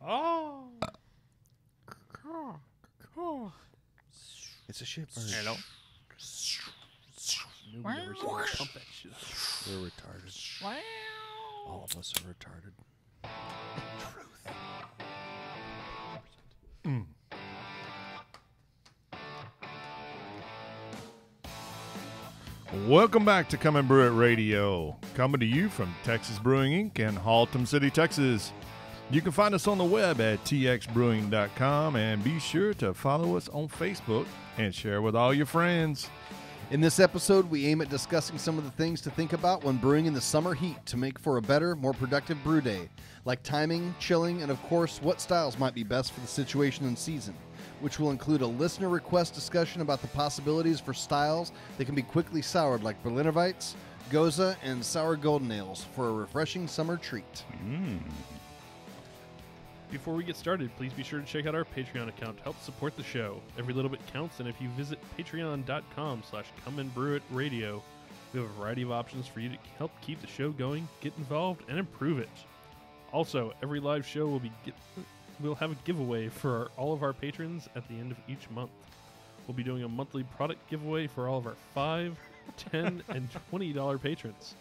Oh. It's a shit bird. Hello. Nobody ever seen me pump that shit. We're retarded. Wow. All of us are retarded. Truth. Welcome back to Come and Brew It Radio, coming to you from Texas Brewing Inc. in Haltom City, Texas. You can find us on the web at txbrewing.com and be sure to follow us on Facebook and share with all your friends. In this episode, we aim at discussing some of the things to think about when brewing in the summer heat to make for a better, more productive brew day, like timing, chilling, and of course, what styles might be best for the situation and season, which will include a listener request discussion about the possibilities for styles that can be quickly soured like Berliner Weiss, Goza, and sour golden ales for a refreshing summer treat. Before we get started, please be sure to check out our Patreon account to help support the show. Every little bit counts, and if you visit patreon.com/comeandbrewItRadio, we have a variety of options for you to help keep the show going, get involved, and improve it. Also, every live show we'll have a giveaway for all of our patrons at the end of each month. We'll be doing a monthly product giveaway for all of our $5, $10, and $20 patrons.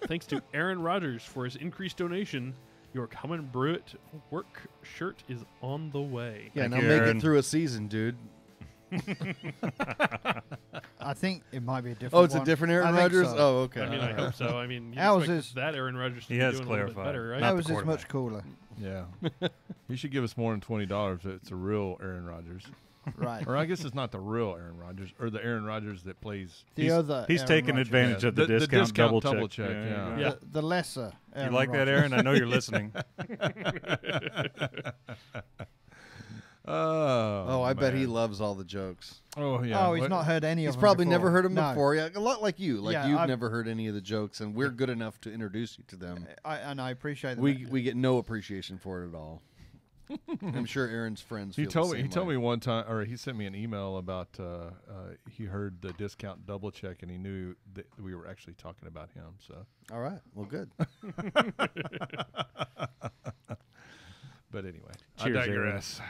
Thanks to Aaron Rogers for his increased donation. Your Come and Brew It work shirt is on the way. Yeah, Thank now you, make Aaron. it through a season, dude. I think it might be a different Oh, it's one. a different Aaron I think Rodgers? so. Oh, okay. I mean, I hope so. I mean, you Ours expect is- that Aaron Rodgers to He be has doing a little bit clarified. better, right? Not the Ours is quarterback. much cooler. Yeah. You should give us more than $20 if it's a real Aaron Rodgers. Right. Or I guess it's not the real Aaron Rodgers, or the Aaron Rodgers that plays. The other He's Aaron taking Rodgers. advantage of the discount double check. Yeah. Yeah. The lesser Aaron You like that, Rodgers. Aaron? I know you're listening. Oh, I bet he man. loves all the jokes. Oh, yeah. Oh, he's What- not heard any of He's them probably before. never heard them No. before. Yeah, a lot like you. Like Yeah, you've I've- never heard any of the jokes, and we're good enough to introduce you to them. And I appreciate that. We get no appreciation for it at all. I'm sure Aaron's friends. He feel told the me. He same told way. me one time, or he sent me an email about. He heard the discount double check, and he knew that we were actually talking about him. So, All right. Well, good. but anyway, Cheers, I digress.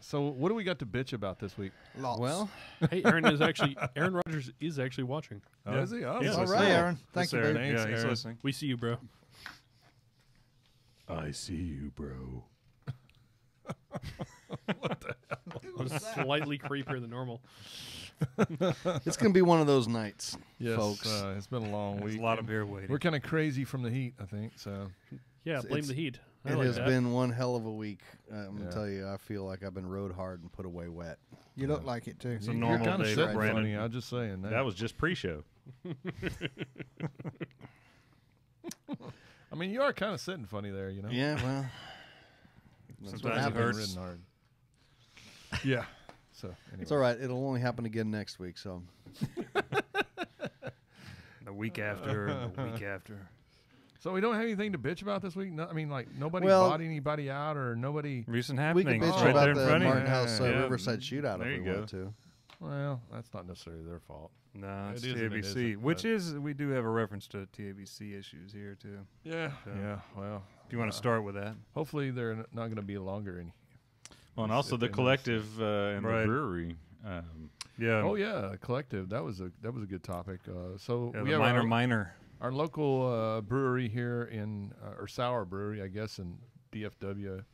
So, what do we got to bitch about this week? Lots. Well, Hey, Aaron Rodgers is actually watching. Oh, Yeah. is he? Oh, Yeah. so All Hey, right. Aaron. Thank That's you, Aaron. babe. Thanks, Yeah, he's Aaron. listening. We see you, bro. I see you, bro. It was slightly creepier than normal. it's gonna be one of those nights, Yes, folks. it's been a long There's week. a lot of beer waiting. We're kind of crazy from the heat, I think. So, Yeah, blame It's- the heat. I It like has that. been one hell of a week. I'm Yeah. gonna tell you, I feel like I've been rode hard and put away wet. You look like it too. It's a you're normal kind of day sitting for Brandon. funny. I'm just saying That was just pre-show. I mean, you are kind of sitting funny there, you know. Yeah, well, that's what Sometimes it I've been happens. hurts. ridden hard. Yeah. So anyway. It's all right. It'll only happen again next week. So The week after, and the week after. So we don't have anything to bitch about this week. No, I mean, like nobody Well- bought anybody out, or nobody. Recent we can happenings bitch right about there in the front of Martin you. House Yeah. Riverside Shootout there if you we go. want to. Well, that's not necessarily their fault. No, it's It is and it TABC, isn't, which but- is, we do have a reference to TABC issues here, too. Yeah. So- Yeah. Well, Do you want to start with that? hopefully they're not going to be longer any. Well, and Yes, also if the they notice collective and Right. the brewery. Yeah. Oh yeah, collective. That was a good topic. So Yeah, we the have minor. our local brewery here in or sour brewery, I guess, in DFW,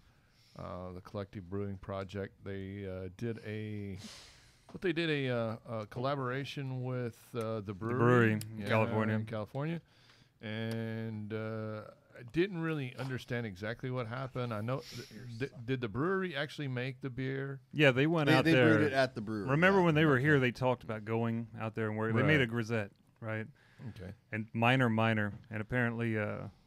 the Collective Brewing Project. They did a collaboration with the brewery, brewery in California. in California, and I didn't really understand exactly what happened. I know did the brewery actually make the beer? Yeah, they went They out brewed there. it at the brewery. Remember yeah. when they were here, they talked about going out there and working. They made a Right. grisette, right? Okay. And minor. And apparently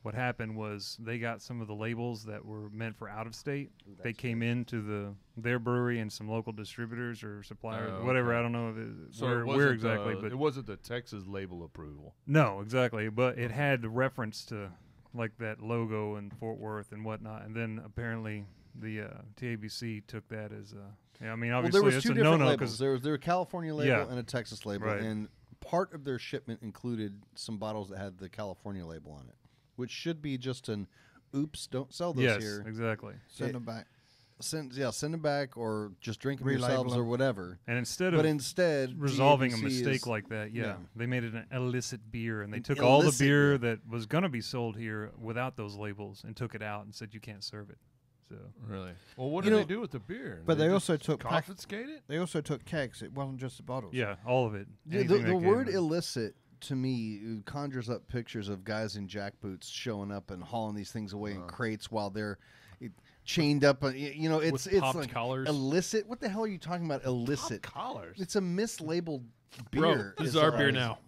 what happened was they got some of the labels that were meant for out of state. They came into their brewery and some local distributors or suppliers, Oh, where. okay. I don't know if it, So where, it where wasn't, exactly, but it wasn't the Texas label approval. no, exactly. But it had reference to like that logo in Fort Worth and whatnot. And then apparently the TABC took that as I mean, Well, obviously there was it's two a different no-no labels. because There was a California label Yeah. and a Texas label, Right. and part of their shipment included some bottles that had the California label on it, which should be just an oops, don't sell those Yes, here. exactly. Send them back. Send them back, or just drink them Relabel yourselves or them. whatever. And instead But of instead, resolving a TABC mistake is- like that, yeah. they made it an illicit beer, and they An took all the illicit beer beer. that was going to be sold here without those labels and took it out and said you can't serve it. So Really? Well, what You did know- they do with the beer? But they just also took pack- confiscate it. They also took kegs. It wasn't just the bottles. yeah, all of it. The, Anything the that came word in. illicit to me conjures up pictures of guys in jackboots showing up and hauling these things away in crates while they're chained up. You know, it's With popped like collars. illicit. What the hell are you talking about? Illicit. Collars. It's a mislabeled Bro, beer. this is all our it beer is. now.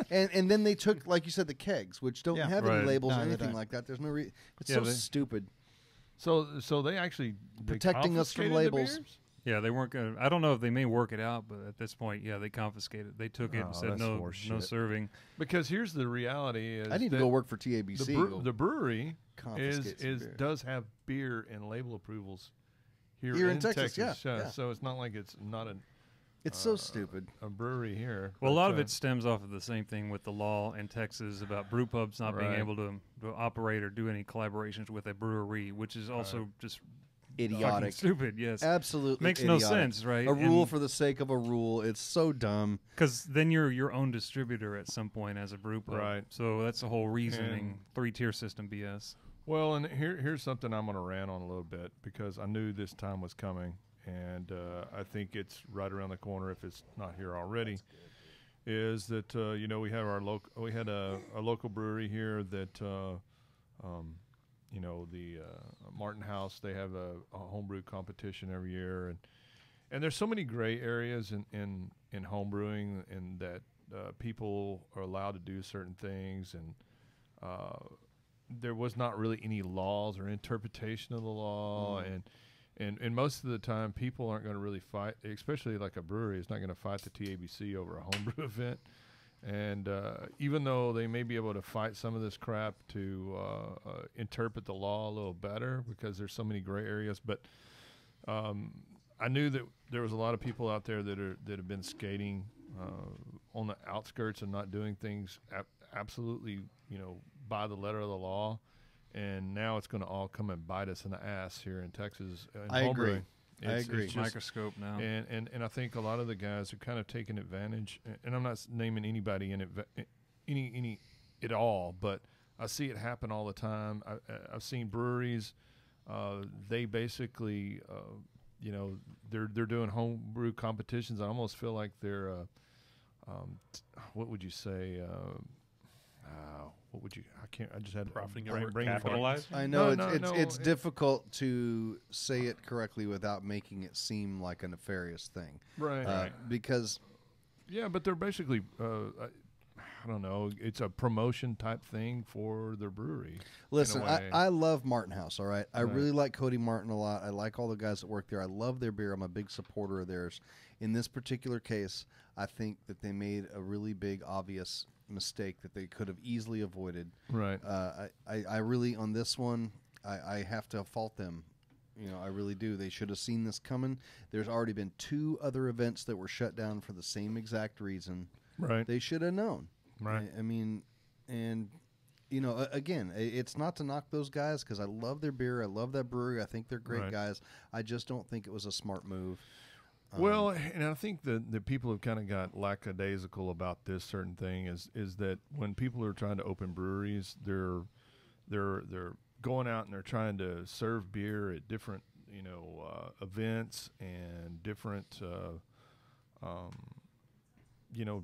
And then they took, like you said, the kegs, which don't Yeah. have Right. any labels No, or they anything don't. like that. There's no it's Yeah, so they- stupid. So they actually Protecting us from confiscated the labels. beers? Yeah, they weren't going to. I don't know if they may work it out, but at this point, yeah, they confiscated. They took it Oh, and said that's no horseshit. serving. Because here's the reality: is I need to that go work for TABC. the brewery confiscate some beer. does have beer and label approvals here, Here in in Texas, yeah. So it's not like it's not It's so stupid. a brewery here. Well, a but, lot of it stems off of the same thing with the law in Texas about brew pubs not being Right. able to operate or do any collaborations with a brewery, which is also just fucking Idiotic. stupid. Yes, Absolutely makes no idiotic. sense, right? A rule for the sake of a rule. It's so dumb. Because then you're your own distributor at some point as a brew pub. Right. So that's the whole reasoning. And- 3-tier system BS. Well, and here's something I'm going to rant on a little bit because I knew this time was coming, and I think it's right around the corner if it's not here already. Is that we have we had a local brewery here that the Martin House, they have a homebrew competition every year, and there's so many gray areas in homebrewing, and that people are allowed to do certain things, and there was not really any laws or interpretation of the law, and most of the time people aren't going to really fight, especially like a brewery is not going to fight the TABC over a homebrew event. And even though they may be able to fight some of this crap to interpret the law a little better because there's so many gray areas, but I knew that there was a lot of people out there that have been skating on the outskirts and not doing things absolutely, by the letter of the law, and now it's going to all come and bite us in the ass here in Texas. I agree. Homebrewing. I agree. It's just, Microscope now. and I think a lot of the guys are kind of taking advantage, and I'm not naming anybody in it, any at all, but I see it happen all the time. I've seen breweries, they basically, they're doing homebrew competitions. I almost feel like they're, what would you say? What would you? I just had Profiting brain over brain fart. Capitalize? I know No, it's difficult to say it correctly without making it seem like a nefarious thing, Right. because Yeah, but they're basically, I don't know, it's a promotion type thing for their brewery. listen, way. I love Martin House. All right, I Right. really like Cody Martin a lot. I like all the guys that work there. I love their beer. I'm a big supporter of theirs. In this particular case, I think that they made a really big, obvious mistake that they could have easily avoided. Right. I really, on this one, I have to fault them. I really do. They should have seen this coming. There's already been 2 other events that were shut down for the same exact reason. Right. They should have known. Right. I mean, and again, it's not to knock those guys because I love their beer. I love that brewery. I think they're great Right. guys. I just don't think it was a smart move. Well, and I think that the people have kind of got lackadaisical about this certain thing is that when people are trying to open breweries, they're going out and they're trying to serve beer at different events and different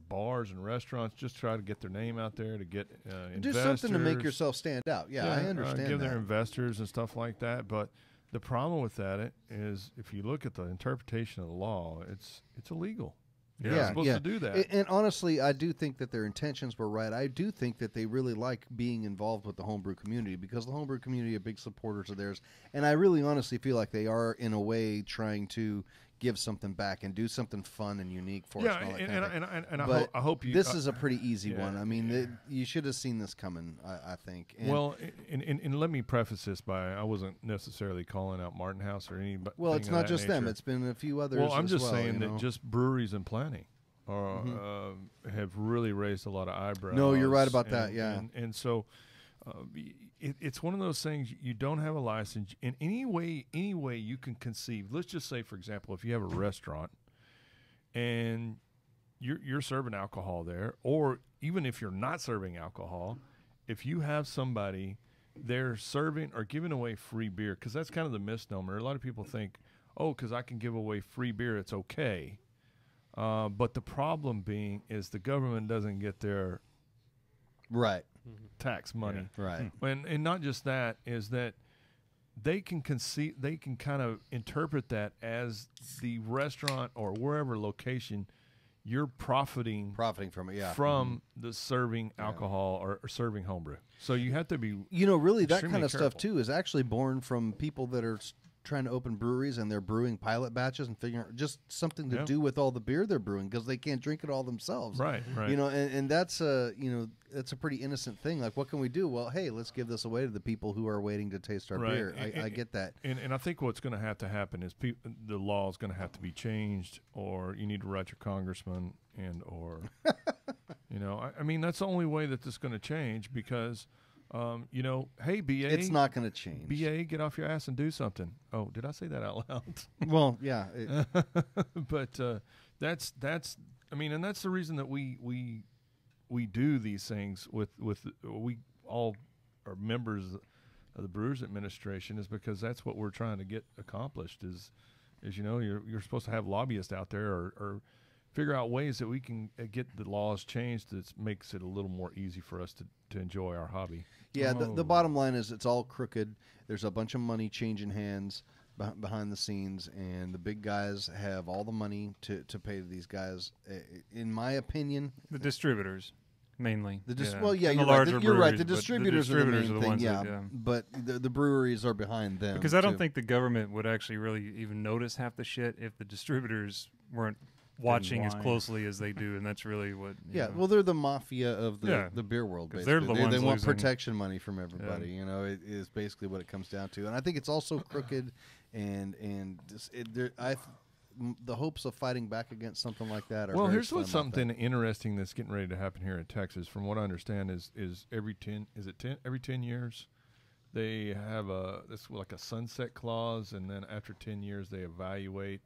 bars and restaurants. Just try to get their name out there to get Do investors. something to make yourself stand out. Yeah, I understand give that. their investors and stuff like that, but. The problem with that is if you look at the interpretation of the law, it's illegal. You're not supposed to do that. And honestly, I do think that their intentions were right. I do think that they really like being involved with the homebrew community because the homebrew community are big supporters of theirs. And I really honestly feel like they are, in a way, trying to give something back and do something fun and unique for us. Yeah, And all that kind of thing. and But I hope you. this is a pretty easy yeah, one. I mean, you should have seen this coming, I think. And well, and let me preface this by I wasn't necessarily calling out Martin House or anybody. well, it's not just them. It's been a few others. Well, I'm as just well, saying you know? that just breweries and planning are have really raised a lot of eyebrows. No, you're right about that, yeah. and so it's one of those things. You don't have a license in any way you can conceive. Let's just say, for example, if you have a restaurant and you're serving alcohol there, or even if you're not serving alcohol, if you have somebody there serving or giving away free beer, because that's kind of the misnomer. A lot of people think, oh, because I can give away free beer, it's okay. But the problem being is the government doesn't get their Right. tax money. Right. And not just that, is that they can kind of interpret that as the restaurant or wherever location you're profiting from it, yeah. from the serving alcohol or serving homebrew. So you have to be Really, that extremely kind of stuff careful. too is actually born from people that are trying to open breweries and they're brewing pilot batches and figuring out just something to do with all the beer they're brewing because they can't drink it all themselves. Right. And that's that's a pretty innocent thing. Like, what can we do? Well, hey, let's give this away to the people who are waiting to taste our beer. I get that. And I think what's going to happen is the law is going to have to be changed, or you need to write your congressman or I mean, that's the only way that this is going to change because hey, BA, It's not going to change. BA, get off your ass and do something. Oh, did I say that out loud? Well, yeah. But that's I mean, and that's the reason that we do these things with we all are members of the Brewers Administration, is because that's what we're trying to get accomplished. Is you're supposed to have lobbyists out there or figure out ways that we can get the laws changed that makes it a little more easy for us to enjoy our hobby. Yeah, the bottom line is it's all crooked. There's a bunch of money changing hands behind the scenes, and the big guys have all the money to pay these guys. In my opinion, The distributors, mainly. Well, yeah, And the you're right. larger You're right. breweries, The but distributors are the main thing. ones Yeah, that, but the breweries are behind them. Because I don't too. think the government would actually really even notice half the shit if the distributors weren't watching as blind. closely as they do, and that's really what. Yeah, know. well, they're the mafia of Yeah, the beer world. 'cause Basically, they're the they ones want losing. protection money from everybody. It is basically what it comes down to, and I think it's also crooked, and the hopes of fighting back against something like that are Well, very here's slim what's out there. something interesting that's getting ready to happen here in Texas. From what I understand, is every 10 years they have this like a sunset clause, and then after 10 years they evaluate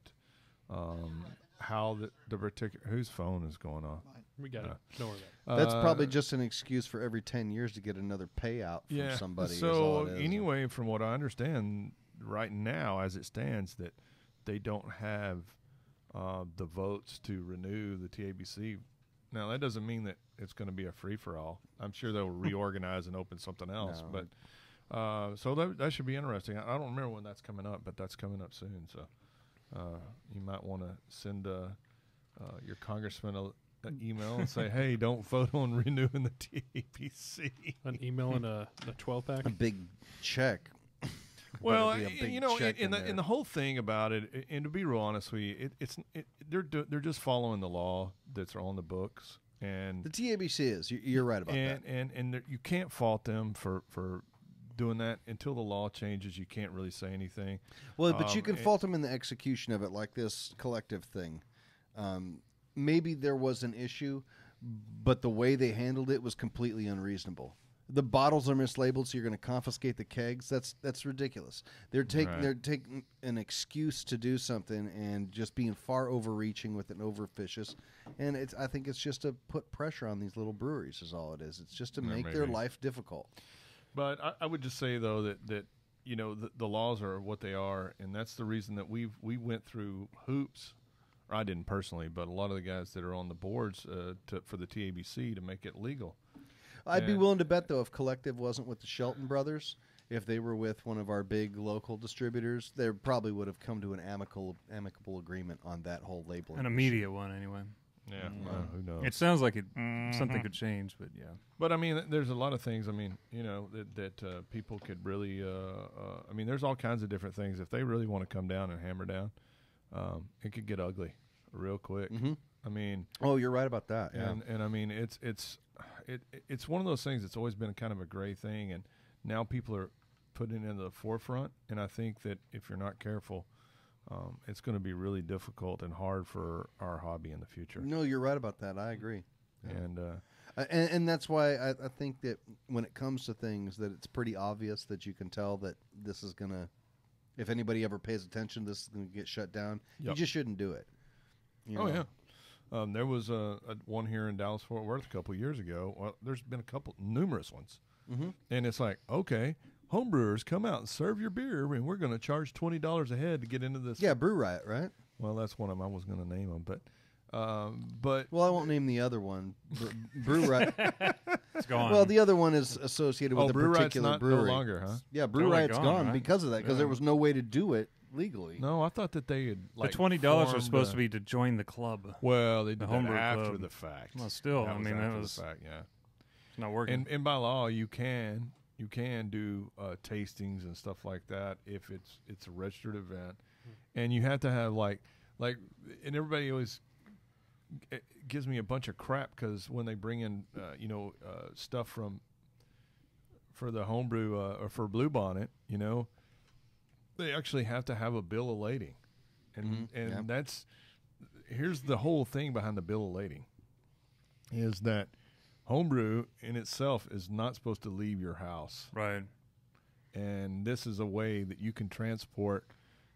how the particular whose phone is going off. We got it. Don't worry about it. That's probably just an excuse for every 10 years to get another payout from somebody. is all So it is. anyway, from what I understand, right now as it stands, that they don't have the votes to renew the TABC. Now that doesn't mean that it's going to be a free for all. I'm sure they'll reorganize and open something else. No. But so that should be interesting. I don't remember when that's coming up, but that's coming up soon. So you might want to send your congressman an email and say, "Hey, don't vote on renewing the TABC." An email and a 12-pack. a big check. Well, Better be a big check in in the whole thing about it, and to be real honest with you, they're just following the law that's on the books, and The TABC is. You're right about that. and you can't fault them for doing that until the law changes. You can't really say anything. Well, but you can fault them in the execution of it, like this collective thing. Maybe there was an issue, but the way they handled it was completely unreasonable. The bottles are mislabeled, so you're going to confiscate the kegs. That's ridiculous. They're taking an excuse to do something and just being far overreaching with it and overficious. And I think it's just to put pressure on these little breweries is all it is. It's just to make their maybe. life difficult. But I would just say though that the laws are what they are, and that's the reason that we went through hoops. Or I didn't personally, but a lot of the guys that are on the boards for the TABC to make it legal. I'd be willing to bet, though, if Collective wasn't with the Shelton brothers, if they were with one of our big local distributors, they probably would have come to an amicable agreement on that whole labeling. An immediate one, anyway. Yeah, who knows? It sounds like something could change, but yeah. But I mean, there's a lot of things. I mean, that people could really. I mean, there's all kinds of different things. If they really want to come down and hammer down, it could get ugly real quick. Mm-hmm. I mean, oh, you're right about that. Yeah. and I mean, it's one of those things that's always been kind of a gray thing, and now people are putting it into the forefront. And I think that if you're not careful, it's going to be really difficult and hard for our hobby in the future. No, you're right about that. I agree. And And that's why I think that when it comes to things, that it's pretty obvious that you can tell that this is going to, if anybody ever pays attention, this is going to get shut down. You Yep. just shouldn't do it. You Oh, know? yeah. There was a one here in Dallas-Fort Worth a couple of years ago. Well, there's been numerous ones. Mm-hmm. And it's like, okay, homebrewers, come out and serve your beer, and we're going to charge $20 a head to get into this. Yeah, Brew Riot, right? Well, that's one of them. I was going to name them, but Well, I won't name the other one. Brew Riot. It's gone. Well, the other one is associated with a Brew Riot's particular not brewery. no longer, huh? Yeah, Brew Totally Riot's gone, gone right? because of that, because Yeah. there was no way to do it legally. No, I thought that they had like the $20 was formed supposed to be to join the club. Well, they the did that homebrew after club. the fact. Well, still, That I mean, after that the was fact, yeah. it's not working. And by law, you can do tastings and stuff like that if it's a registered event, and you have to have like, and everybody always gives me a bunch of crap because when they bring in stuff for the homebrew or for Blue Bonnet, they actually have to have a bill of lading, and Yep. that's here's the whole thing behind the bill of lading is that homebrew in itself is not supposed to leave your house. Right. And this is a way that you can transport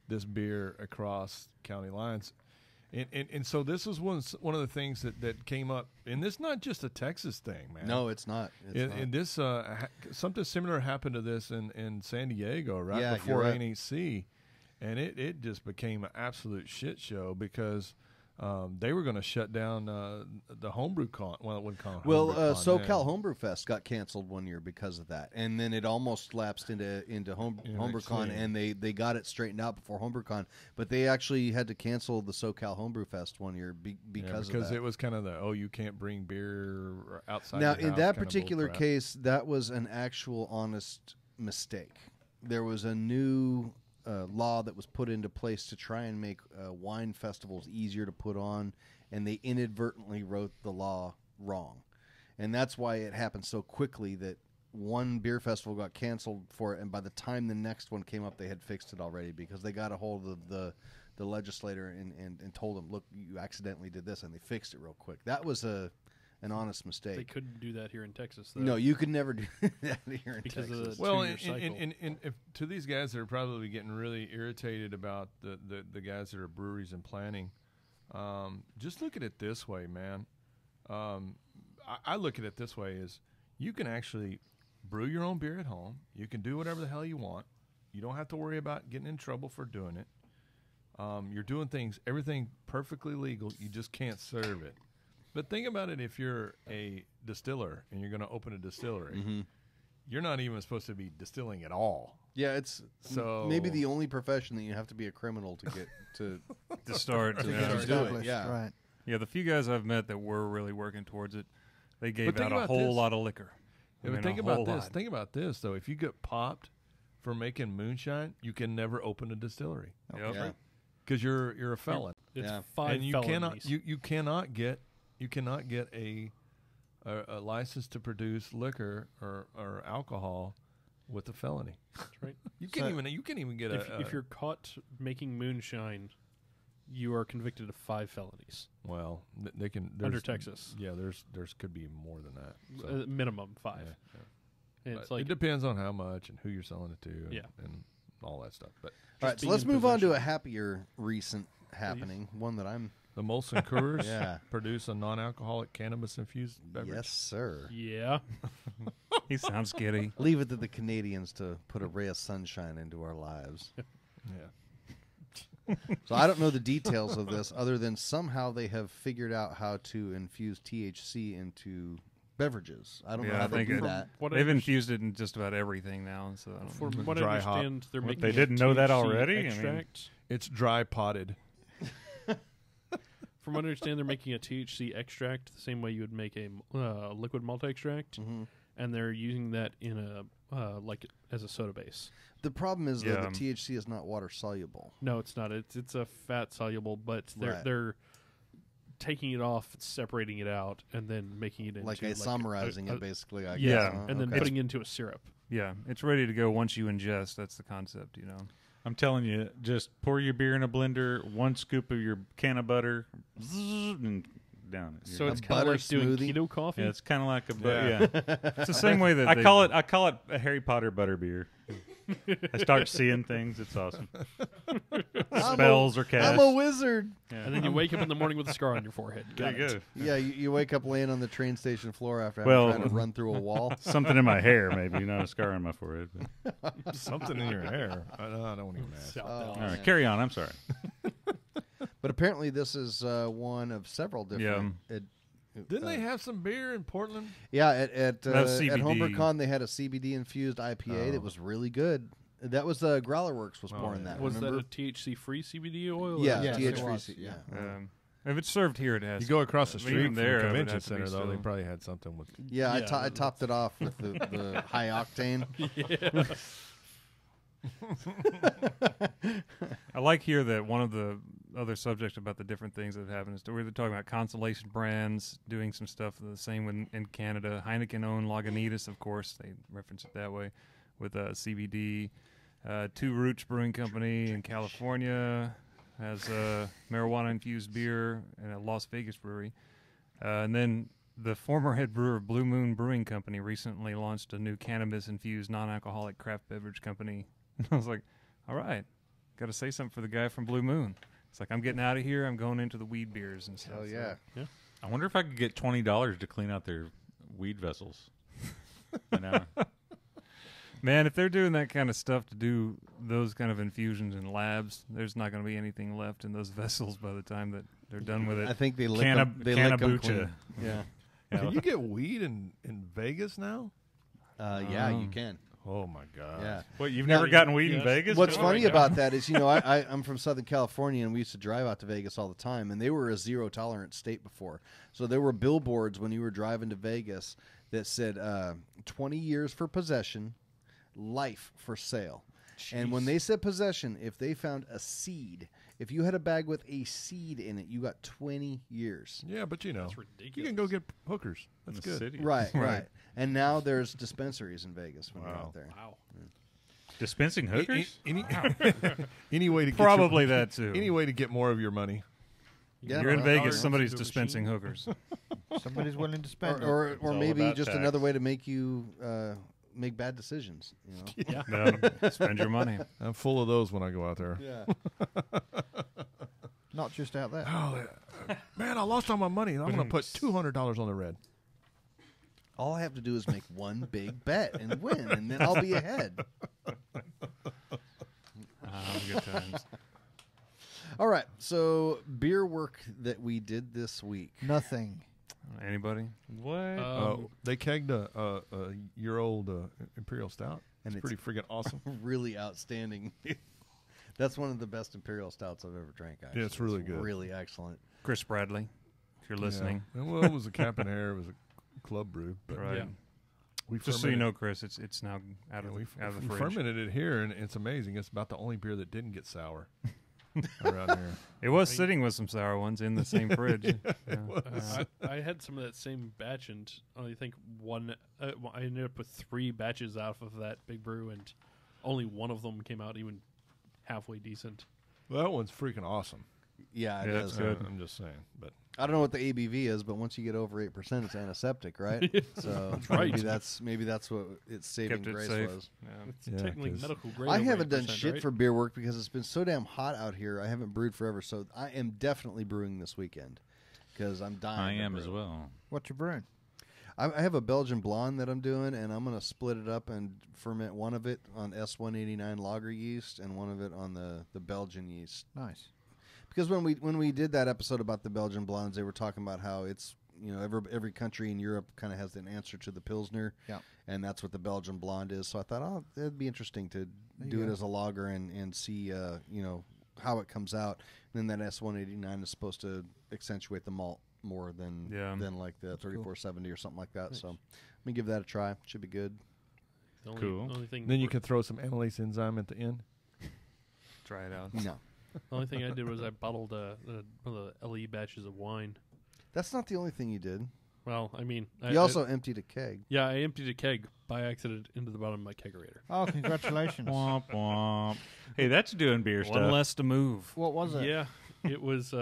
this beer across county lines. And so this was one of the things that came up. And this is not just a Texas thing, man. No, it's not. And this something similar happened to this in San Diego right Yeah, before you're right. NHC. And it just became an absolute shit show because they were going to shut down the Homebrewcon. Well, it wouldn't call it Well, Homebrewcon SoCal then. Homebrew Fest got canceled one year because of that, and then it almost lapsed into Homebrewcon, and they got it straightened out before Homebrewcon, but they actually had to cancel the SoCal Homebrew Fest one year because of that. it was kind of you can't bring beer outside. Now, your in house that kind of particular bullcrap. case, that was an actual honest mistake. There was a new law that was put into place to try and make wine festivals easier to put on, and they inadvertently wrote the law wrong. And that's why it happened so quickly that one beer festival got canceled for it, and by the time the next one came up, they had fixed it already because they got a hold of the legislator and told them, look, you accidentally did this, and they fixed it real quick. That was an honest mistake. They couldn't do that here in Texas, though. No, you could never do that here in Because Texas. of the Well, two-year cycle. and if, to these guys that are probably getting really irritated about the guys that are breweries and planning, just look at it this way, man. I look at it this way: is you can actually brew your own beer at home. You can do whatever the hell you want. You don't have to worry about getting in trouble for doing it. You're doing everything perfectly legal. You just can't serve it. But think about it: if you're a distiller and you're going to open a distillery, you're not even supposed to be distilling at all. Yeah, it's So- maybe the only profession that you have to be a criminal to get to. To start. To yeah. get Established, do it, yeah. Right. Yeah, the few guys I've met that were really working towards it, they gave But think out a about whole this. lot of liquor. Yeah, but think about this. Think about this, though. If you get popped for making moonshine, you can never open a distillery Yep. Yeah. because you're a felon, It's Yeah. 5 and you felonies. cannot get a license to produce liquor or alcohol with a felony. That's right. You can't even get If you're caught making moonshine, you are convicted of 5 felonies well, they can under Texas. Yeah, there's could be more than that. So, Minimum 5. yeah, yeah. And it's But like it depends on how much and who you're selling it to, and, Yeah. and all that stuff. But All right, so being let's in move on to a possession. happier recent happening, one that I'm. the Molson Coors Yeah. produce a non-alcoholic cannabis-infused beverage. Yes, sir. yeah. He sounds giddy. Leave it to the Canadians to put a ray of sunshine into our lives. Yeah. So I don't know the details of this, other than somehow they have figured out how to infuse THC into beverages. I don't know Yeah, how I they think do it- that. What They've I infused it in just about everything now. So I don't know. From what I Dry hop. understand, they're What, making they a didn't know that THC already? I mean- Extract. It's dry potted. From what I understand, they're making a THC extract the same way you would make a liquid malt extract, Mhm. and they're using that in a like as a soda base. The problem is, though, Yeah. that THC is not water soluble. No, it's not. It's a fat soluble, but Right. they're taking it off, separating it out, and then making it into Like isomerizing it, basically, I yeah, guess. huh? and then Okay. putting it into a syrup. Yeah, it's ready to go once you ingest. That's the concept, you know. I'm telling you, just pour your beer in a blender, 1 scoop of your can of butter, zzz, and down. So it's A kind of butter like doing smoothie? keto coffee. Yeah, it's kind of like a It's the same way that I call it a Harry Potter butterbeer. I start seeing things. It's awesome. Spells are cast. I'm a wizard. Yeah. And then you wake up in the morning with a scar on your forehead. There Got you it. go. Yeah, you wake up laying on the train station floor after Well- trying to run through a wall. Something in my hair, maybe, not a scar on my forehead. But. Something in your hair. I don't even ask. South Oh, Dallas. All right, carry on. I'm sorry. But apparently, this is one of several different. Didn't they have some beer in Portland? Yeah, at CBD. Homebrewcon they had a CBD infused IPA that was really good. That was Growler Works was pouring that. Was remember? that a THC-free CBD oil? Yeah, Yes, THC. it was, Yeah. if it's served here, it has. You go across the Even street from there, the it would convention have to be center, though. They still- probably had something with. Yeah, Yeah, I topped it off with the high octane. I like here that one of the other subjects about the different things that have happened is we're talking about Constellation Brands doing some stuff the same in Canada. Heineken owned Lagunitas, of course, they reference it that way, with CBD. Two Roots Brewing Company in California has marijuana-infused beer in a Las Vegas brewery. And then the former head brewer of Blue Moon Brewing Company recently launched a new cannabis-infused non-alcoholic craft beverage company. I was like, all right, got to say something for the guy from Blue Moon. It's like, I'm getting out of here. I'm going into the weed beers and stuff. Oh yeah. I wonder if I could get $20 to clean out their weed vessels. You know? Man, if they're doing that kind of stuff to do those kind of infusions in labs, there's not going to be anything left in those vessels by the time that they're done with it. I think they lick 'em- they lick 'em Cannabucha. clean. Yeah. Can you get weed in Vegas now? Yeah, you can. Oh my God! Yeah. What, you've Now, never gotten weed in yes. Vegas? What's Oh, funny my God. about that is, I'm from Southern California, and we used to drive out to Vegas all the time, and they were a zero tolerance state before. So there were billboards when you were driving to Vegas that said 20 years for possession, life for sale. And when they said possession, if they found a seed, if you had a bag with a seed in it, you got 20 years. Yeah, but That's you ridiculous. can go get hookers. That's In the good. city. Right. And now there's dispensaries in Vegas when you're Wow. out there. Wow. Dispensing hookers? Any way to get Probably that too. any way to get more of your money. Yeah. You're in Or- Vegas, or- somebody's to a dispensing machine. hookers. Somebody's willing to spend it. Or all maybe about just tax. another way to make you make bad decisions. You know? No, spend your money. I'm full of those when I go out there. Yeah. Not just out there. Oh, man, I lost all my money. I'm going to put $200 on the red. All I have to do is make one big bet and win, and then I'll be ahead. Good times. All right. So beer work that we did this week. Nothing. Anybody? What? They kegged a year-old Imperial Stout. And It's pretty freaking awesome. Really outstanding. That's one of the best imperial stouts I've ever drank. Actually, Yeah, it's really good. Really excellent. Chris Bradley, if you're listening. Yeah. Well, it was a Cap and Air. It was a club brew. But Right. Yeah. we Just so you fermented- know, Chris, it's now out yeah, of, we out of the we fridge. fermented it here, and it's amazing. It's about the only beer that didn't get sour around here. It was sitting with some sour ones in the same fridge. Yeah. I had some of that same batch, and I think one. I ended up with 3 batches out of that big brew, and only one of them came out even halfway decent. Well, that one's freaking awesome. Yeah, it Yeah, is. it's good. I'm just saying, but I don't know what the ABV is, but once you get over 8%, it's antiseptic, right? So right. maybe that's what its saving Kept it grace safe. was. Yeah. It's Yeah, technically 'cause medical grade. I over haven't done 8%, shit right? for beer work because it's been so damn hot out here. I haven't brewed forever, so I am definitely brewing this weekend because I'm dying. I to am brew. as well. What you brewing? I have a Belgian blonde that I'm doing, and I'm going to split it up and ferment one of it on S189 lager yeast and one of it on the Belgian yeast. Nice. Because when we did that episode about the Belgian blondes, they were talking about how it's every country in Europe kind of has an answer to the Pilsner, Yeah. and that's what the Belgian blonde is. So I thought, oh, it'd be interesting to do it as a lager and see how it comes out. And then that S189 is supposed to accentuate the malt more than like the 3470 or something like that. Nice. So let me give that a try. Should be good. The only, Cool. The only thing, then you can throw some amylase enzyme at the end. Try it out. No, the only thing I did was I bottled one of the LE batches of wine. that's not the only thing you did. Well, I mean, You also emptied a keg. I emptied a keg by accident into the bottom of my kegerator. Oh, congratulations. Womp womp. Hey, that's doing beer One stuff. less to move. What was it? Yeah, It was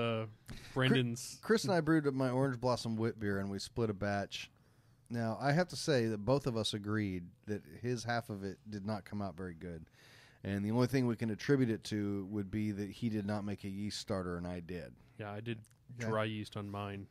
Brendan's. Chris and I brewed my Orange Blossom wit beer, and we split a batch. Now, I have to say that both of us agreed that his half of it did not come out very good. And the only thing we can attribute it to would be that he did not make a yeast starter, and I did. Yeah, I did dry yeast on mine.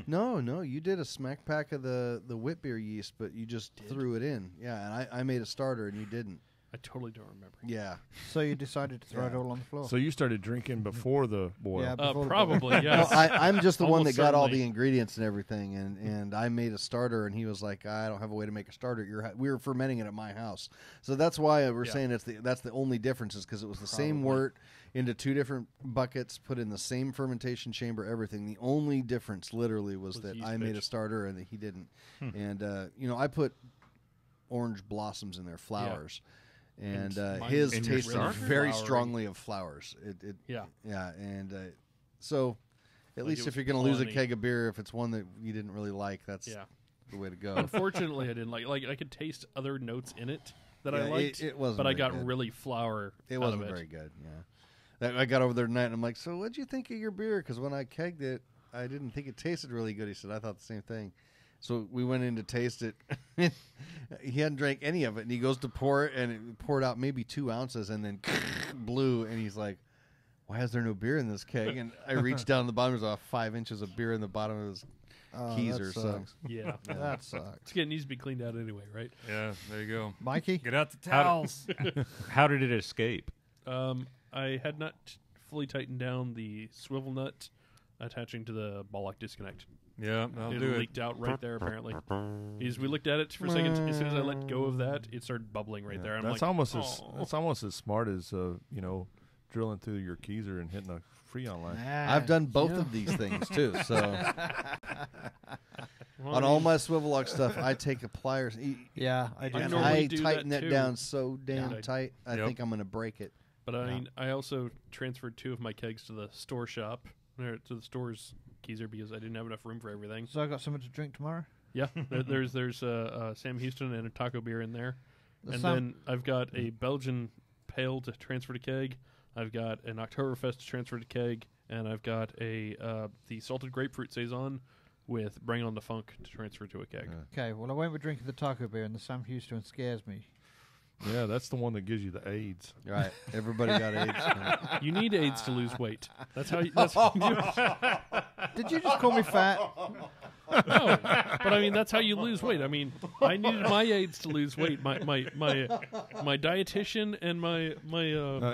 No, you did a smack pack of the wit beer yeast, but you just threw it in. Yeah, and I made a starter, and you didn't. I totally don't remember. Yeah. So you decided to throw it all on the floor. So you started drinking before the boil. Yeah, before the Probably, yes. No, I'm just the one that Almost got all certainly. the ingredients and everything, and I made a starter, and he was like, I don't have a way to make a starter at your house. We were fermenting it at my house. So that's why we're saying that's the only difference is because it was the same wort into 2 different buckets, put in the same fermentation chamber, everything. The only difference literally was that yeast I made a pitch. starter and that he didn't. And, I put orange blossoms in there, flowers. And mine his in your tasted starter? very Flowery. strongly of flowers. Yeah. Yeah, and so at Like least it if was you're going to lose a pollen-y. keg of beer, if it's one that you didn't really like, that's Yeah. the way to go. Unfortunately, I didn't like I could taste other notes in it that I Yeah, liked, it wasn't but I very got good. really flour It out wasn't of it. very good. Yeah, I got over there tonight, and I'm like, "So, what'd you think of your beer?" Because when I kegged it, I didn't think it tasted really good. He said, "I thought the same thing." So we went in to taste it. He hadn't drank any of it, and he goes to pour it, and it poured out maybe 2 ounces, and then blew. And he's like, "Why is there no beer in this keg?" And I reached down the bottom. There's about 5 inches of beer in the bottom of his keezer. That So sucks. Yeah. That sucks. It needs to be cleaned out anyway, right? Yeah, there you go. Mikey? Get out the How towels. How did it escape? I had not fully tightened down the swivel nut attaching to the ball lock disconnect. Yeah, I'll It do it. leaked out right there, apparently. We looked at it for a second. As soon as I let go of that, it started bubbling right there. I'm That's like, almost "Oh." that's almost as smart as drilling through your keezer and hitting a freon line. I've done both of these things too. So Well, on all my swivel lock stuff, I take a pliers. Yeah, I do. I And normally I do tighten that that too. down so damn Yeah. tight, I Yep. think I'm going to break it. But I mean, I also transferred 2 of my kegs to the store shop, or to the store's keezer, because I didn't have enough room for everything. So I got something to drink tomorrow? Yeah, there's Sam Houston and a taco beer in there, The and Sam- then I've got a Belgian pale to transfer to keg. I've got an Oktoberfest to transfer to keg, and I've got the salted grapefruit saison with Bring On the Funk to transfer to a keg. Okay, well, I won't be drinking the taco beer, and the Sam Houston scares me. Yeah, that's the one that gives you the AIDS. Right. Everybody got AIDS. You need AIDS to lose weight. That's how you do it. Did you just call me fat? No, but I mean that's how you lose weight. I mean, I needed my AIDS to lose weight. My dietitian and my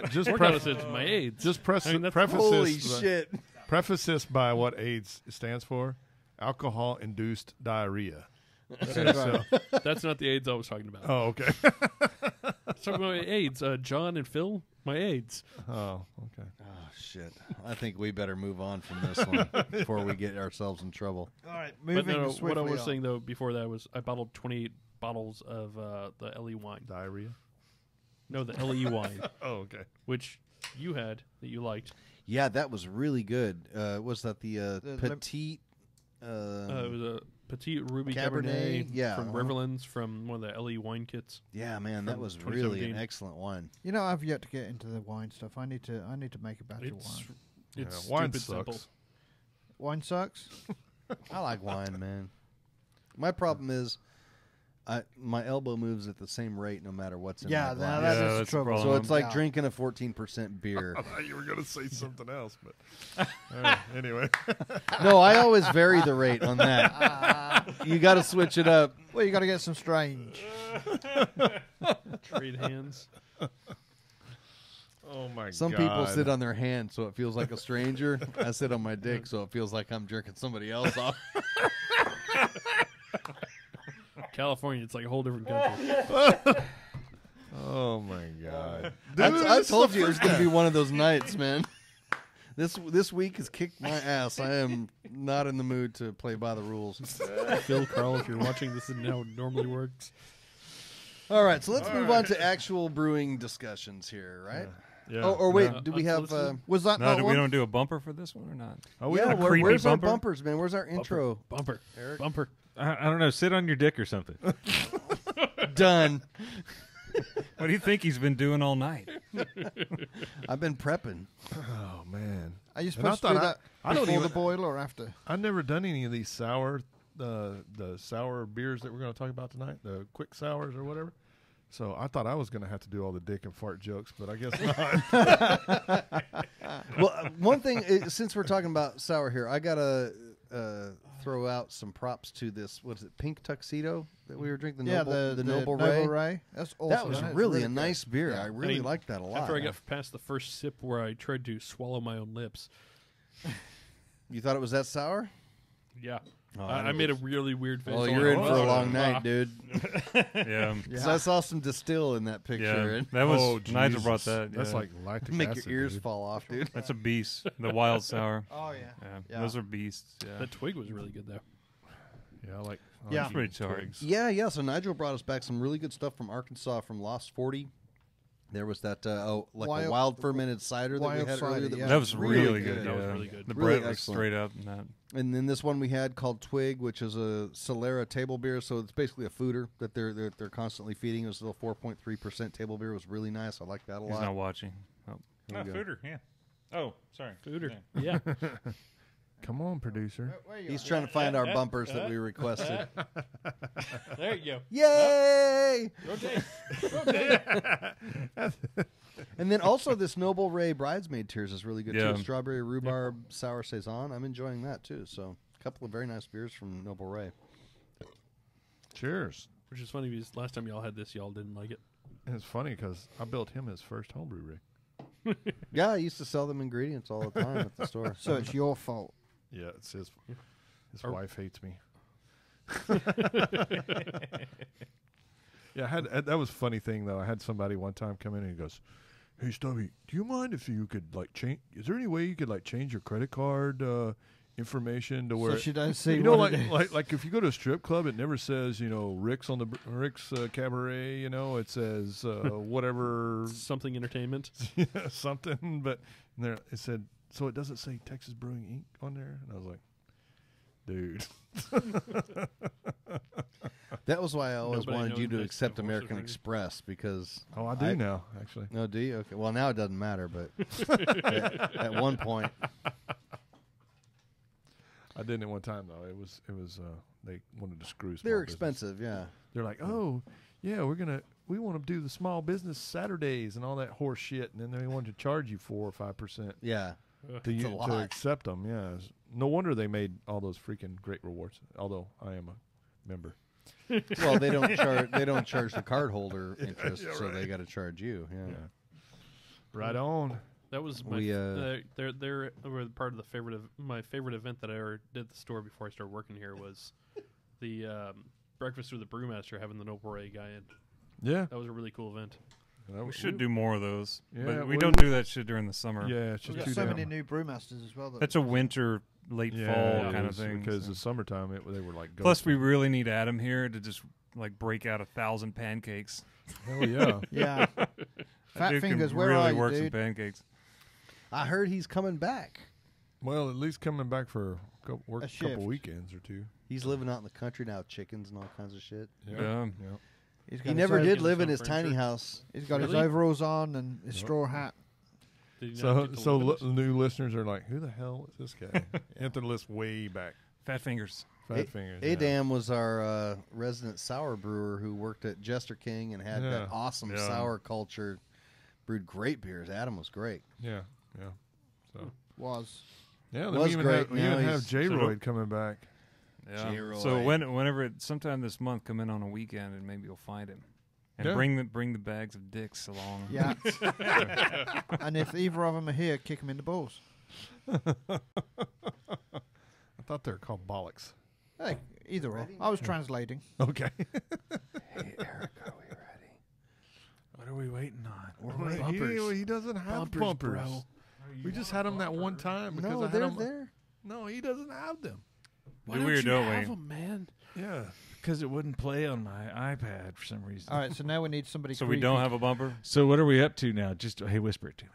Just workout pref- assistant, my AIDS. Just I mean, that's- preface Holy this. shit. Preface this by what AIDS stands for: alcohol-induced diarrhea. Okay, Right. so, That's not the AIDS I was talking about. oh, okay. Talking about my AIDS. John and Phil, my AIDS. Oh, okay. Oh, shit. I think we better move on from this one before we get ourselves in trouble. All right, But moving no, swiftly what I was on. saying though before that was I bottled 28 bottles of the LE wine. Diarrhea. No, the LE wine, Oh, okay. which you had that you liked. Yeah, that was really good. Was that the lim- petite? It was a Petite Ruby Cabernet, Cabernet, yeah, from uh-huh. Riverlands, from one of the LE wine kits. Yeah, man, that from was really an 2017. excellent one. You know, I've yet to get into the wine stuff. I need to make a batch of It's wine. it's Yeah, wine stupid simple. sucks. Wine sucks. I like wine, man. My problem is, my elbow moves at the same rate no matter what's in Yeah, my now glass. that is Yeah, the that's the trouble. problem. So it's like Yeah. drinking a 14% beer. I thought you were going to say something else, but all right, anyway. No, I always vary the rate on that. You got to switch it up. Well, you got to get some strange. Trade hands. Oh my Some god. people sit on their hand so it feels like a stranger. I sit on my dick so it feels like I'm jerking somebody else off. California, it's like a whole different country. Oh my god. I told you it was going to be one of those nights, man. This week has kicked my ass. I am not in the mood to play by the rules. Phil, Carl, if you're watching, this is how it normally works. All right, so let's move on to actual brewing discussions here, right? Yeah. Oh, or wait, Yeah. do we have? Was that No, not we one? don't do a bumper for this one or not? Oh, we Yeah, don't creepy where's bumper? our bumpers, man? Where's our intro? Bumper. Eric? Bumper. I don't know. Sit on your dick or something. Done. What do you think he's been doing all night? I've been prepping. Oh man, Are you And I supposed to do thought that I don't before even. the boil or after? I've never done any of these sour, the sour beers that we're going to talk about tonight, the quick sours or whatever. So I thought I was going to have to do all the dick and fart jokes, but I guess not. Well, one thing, since we're talking about sour here, I got to throw out some props to this, what is it, pink tuxedo that we were drinking? The Noble, the Noble Ray. That's awesome. That was That's really a good. nice beer. Yeah. I really liked that a lot. After I got past the first sip where I tried to swallow my own lips. You thought it was that sour? Yeah. Oh, I made a really weird face. Oh, you're in for a long night, Ah. dude. Yeah. So I saw some distill in that picture. Yeah. And That was Oh, Nigel brought Jesus. that. That's yeah. like lactic make acid, your ears dude. fall off, dude. That's a beast. The wild sour. Oh, yeah. Yeah. Yeah. Those are beasts. Yeah. That twig was really good, though. Yeah, I like Yeah. eating Pretty sorry. twigs. Yeah. So Nigel brought us back some really good stuff from Arkansas from Lost 40. There was that a wild fermented cider that we wild had cider, earlier. That yeah. was That was really good. good. That was yeah. really good. The Really bread was excellent. straight up. And that. And then this one we had called Twig, which is a Solera table beer. So it's basically a fooder that they're constantly feeding. It was a little 4.3% table beer. It was really nice. I like that a He's lot. not watching. Oh. Oh, fooder, yeah. Oh, sorry. Fooder. Yeah. Yeah. Come on, producer. He's trying to find our bumpers that we requested. There you go. Yay! Rotate. And then also this Noble Ray Bridesmaid Tears is really good Yeah. too. Strawberry rhubarb sour saison. I'm enjoying that too. So a couple of very nice beers from Noble Ray. Cheers. Which is funny because last time y'all had this, y'all didn't like it. And it's funny because I built him his first homebrew rig. Yeah, I used to sell them ingredients all the time at the store. So it's your fault. Yeah, it's his Or- wife hates me. Yeah, that was a funny thing though. I had somebody one time come in and he goes, "Hey Stubby, do you mind if you could like change? Is there any way you could like change your credit card information to where So she doesn't see you know, what it is. like if you go to a strip club, it never says Rick's on the Rick's Cabaret. It says whatever Something entertainment. something, but there it said so it doesn't say Texas Brewing Inc. on there, and I was like, dude. That was why I always Nobody wanted you knows to next accept to American horses Express because Oh, I do now actually. No, do you? Okay. Well, now it doesn't matter, but at one point, I didn't at one time though. It was they wanted to screw. Small they're business. expensive. Yeah. They're like, oh yeah, we want to do the small business Saturdays and all that horse shit, and then they wanted to charge you 4 or 5% Yeah. to It's a to lot. accept them. Yeah, no wonder they made all those freaking great rewards. Although I am a member. Well, they don't charge. They don't charge the cardholder interest, yeah, so right. they got to charge you. Yeah. Yeah. Right on. That was my. We, They're were part of the my favorite event that I ever did at the store before I started working here was the breakfast with the brewmaster having the Noble Ray guy in. Yeah, That was a really cool event. We should do more of those. Yeah, but we we- don't do that shit during the summer. Yeah, it's We've just got too so damn. many new brewmasters as well. That's a winter, late Yeah, fall it kind was of thing. because so. the summertime they were like. Plus, we ghosting. really need Adam here to just like break out 1,000 pancakes. Hell yeah. Yeah. That Fat dude can fingers, where really are you, work some dude? pancakes. I heard he's coming back. Well, at least coming back for work A a couple shift. weekends or two. He's living out in the country now, chickens and all kinds of shit. Yeah. He's got He his never over- did live in some his tiny furniture. house. He's got his Really? overalls on and his Yep. straw hat. Did he not So get to so live in it? new listeners are like, who the hell is this guy? You have to list way back. Fat fingers. Fat fingers. Adam was our resident sour brewer who worked at Jester King and had Yeah. that awesome Yeah. sour culture. Brewed great beers. Adam was great. Yeah, yeah. So Was. yeah, then Was we even great. have, we Now even have he's- J-Royd coming back. Yeah. J-Roy. So whenever sometime this month, come in on a weekend and maybe you'll find him, and Yeah. bring the bags of dicks along. Yeah. And if either of them are here, kick them in the balls. I thought they were called bollocks. Hey, either or. I was translating. Okay. Hey, Eric, are we ready? What are we waiting on? He doesn't have bumpers. We just had them that one time because No, I had they're them. there. No, he doesn't have them. Do we or don't we? Have 'em, man? Yeah. Because it wouldn't play on my iPad for some reason. All right, so now we need somebody So we creepy. don't have a bumper. So what are we up to now? Just hey, whisper it to me.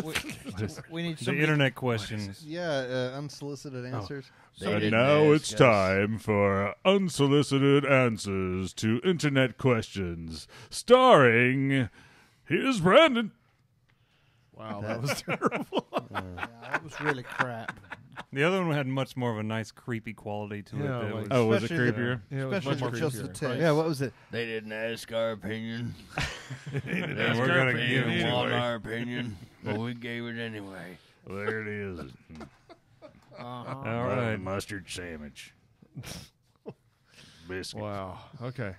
we need The somebody. internet questions. Yeah, unsolicited answers. And now it's time for Unsolicited Answers to Internet Questions, starring, here's Brandon. Wow, that was terrible. Yeah, that was really crap. The other one had much more of a nice, creepy quality to it. Yeah, that like- was- Oh, was it Especially- creepier? Yeah, it was Especially much with just creepier. the text. Yeah, what was it? They didn't ask our opinion. and we're gonna They give didn't it want away. our opinion, but we gave it anyway. There it is. All right. Mustard sandwich. Biscuit. Wow. Okay.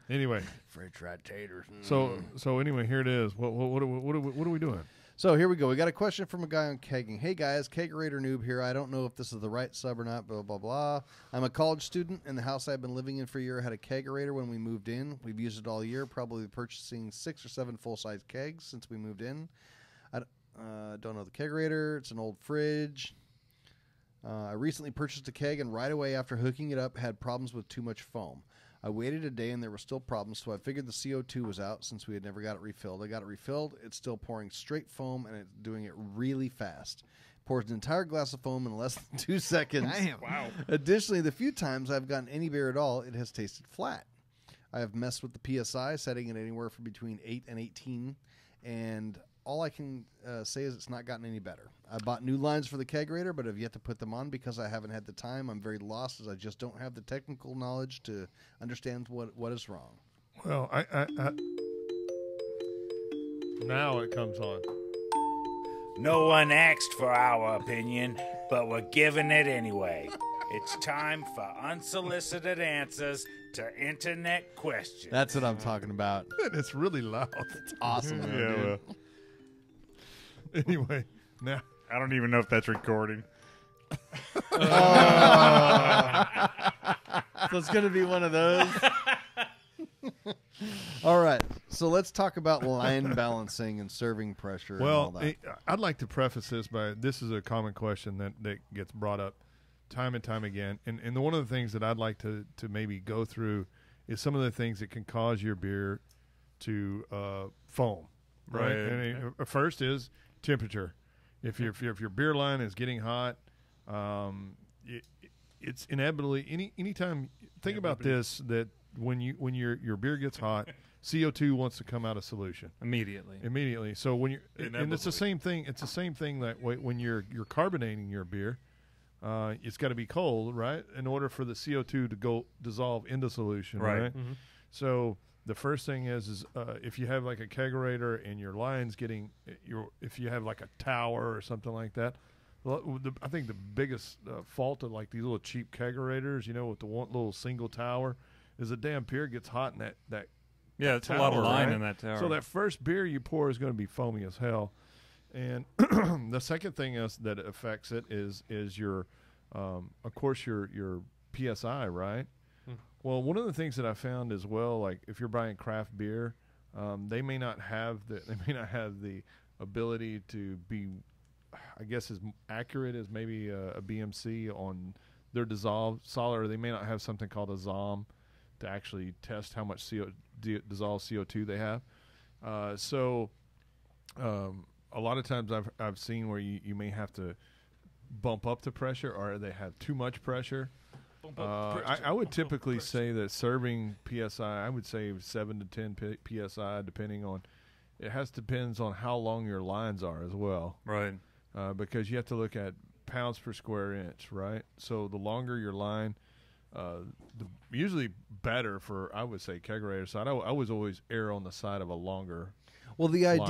Anyway, French fried taters. so anyway, here it is. What are we doing? So here we go. We got a question from a guy on kegging. Hey guys, kegerator noob here. I don't know if this is the right sub or not, blah, blah, blah. I'm a college student, and the house I've been living in for a year had a kegerator when we moved in. We've used it all year, probably purchasing 6 or 7 full-size kegs since we moved in. I don't know the kegerator. It's an old fridge. I recently purchased a keg, and right away after hooking it up, had problems with too much foam. I waited a day and there were still problems, so I figured the CO2 was out since we had never got it refilled. I got it refilled. It's still pouring straight foam, and it's doing it really fast. Pours an entire glass of foam in less than 2 seconds. Damn. Wow. Additionally, the few times I've gotten any beer at all, it has tasted flat. I have messed with the PSI, setting it anywhere from between 8 and 18, and all I can say is it's not gotten any better. I bought new lines for the kegerator, but have yet to put them on because I haven't had the time. I'm very lost as I just don't have the technical knowledge to understand what is wrong. Well, I now it comes on. No one asked for our opinion, but we're giving it anyway. It's time for unsolicited answers to internet questions. That's what I'm talking about. It's really loud. It's awesome, man, Yeah, dude. well, Anyway, now I don't even know if that's recording. So it's going to be one of those. All right. So let's talk about line balancing and serving pressure and all well, that. I'd like to preface this by this is a common question that gets brought up time and time again, and one of the things that I'd like to maybe go through is some of the things that can cause your beer to foam. Right. Right. And first is temperature. If your beer line is getting hot, it's inevitably anytime. Think about this: that when your beer gets hot, CO2 wants to come out of solution Immediately. So when you're and it's the same thing. It's the same thing that when you're carbonating your beer, it's got to be cold, right? In order for the CO2 to go dissolve into solution, right? Mm-hmm. So the first thing is if you have like a kegerator and your line's getting if you have like a tower or something like that. Well, I think the biggest fault of like these little cheap kegerators, with the one little single tower, is the damn beer gets hot in that Yeah, it's a lot of tower, line right? in that tower. So that first beer you pour is going to be foamy as hell. And the second thing that affects it is your, of course, your PSI, right? Well, one of the things that I found as well, like if you're buying craft beer, they may not have the ability to be, I guess, as accurate as maybe a BMC on their dissolved solid, or they may not have something called a ZOM to actually test how much dissolved CO2 they have. So a lot of times I've seen where you may have to bump up the pressure, or they have too much pressure. I would typically say that serving PSI, I would say 7 to 10 PSI, depending on. It depends on how long your lines are as well. Right. Because you have to look at pounds per square inch, right? So the longer your line, usually better for, I would say, kegerator side. I was always err on the side of a longer. Well, the line.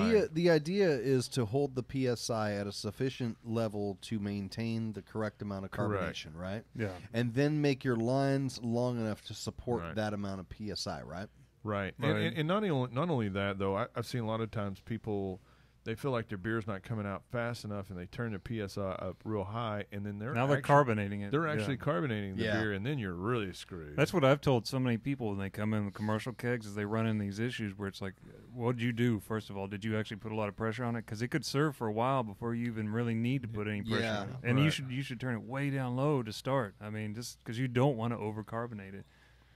idea is to hold the PSI at a sufficient level to maintain the correct amount of carbonation, right? Yeah. And then make your lines long enough to support Right. that amount of PSI, right? Right. Right. And not only that, though, I've seen a lot of times people, they feel like their beer's not coming out fast enough, and they turn their PSI up real high, and then they're carbonating it. They're Yeah. actually carbonating the Yeah. beer, and then you're really screwed. That's what I've told so many people when they come in with commercial kegs, is they run in these issues where it's like, what'd you do, first of all? Did you actually put a lot of pressure on it? Because it could serve for a while before you even really need to put any pressure Yeah. on it. And Right. you should turn it way down low to start. I mean, just because you don't want to over-carbonate it.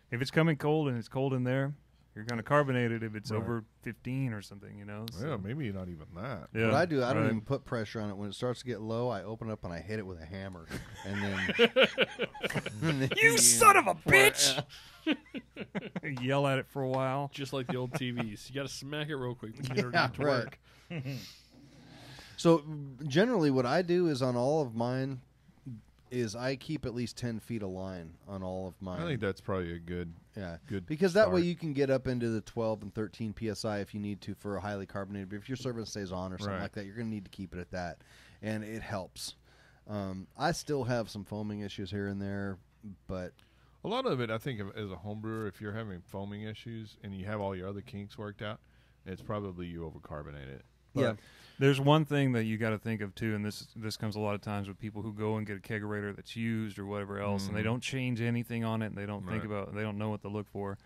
If it's coming cold and it's cold in there, You're going to carbonate it if it's Right. over 15 or something, you know. Yeah, maybe not even that. Yeah, What I do, I don't right. even put pressure on it. When it starts to get low, I open it up and I hit it with a hammer, and then You son of a bitch! Yell at it for a while. Just like the old TVs. You got to smack it real quick to get it Yeah, to right. work. So generally, what I do is on all of mine is I keep at least 10 feet of line on all of mine. I think that's probably a good. Yeah, Good because that way start. you can get up into the 12 and 13 psi if you need to for a highly carbonated. But if your service stays on or something Right. like that, you're going to need to keep it at that, and it helps. I still have some foaming issues here and there, but A lot of it, I think, as a home brewer, if you're having foaming issues and you have all your other kinks worked out, it's probably you overcarbonate it. yeah, There's one thing that you got to think of too, and this comes a lot of times with people who go and get a kegerator that's used or whatever else, and they don't change anything on it, and they don't think Right. about, they don't know what to look for,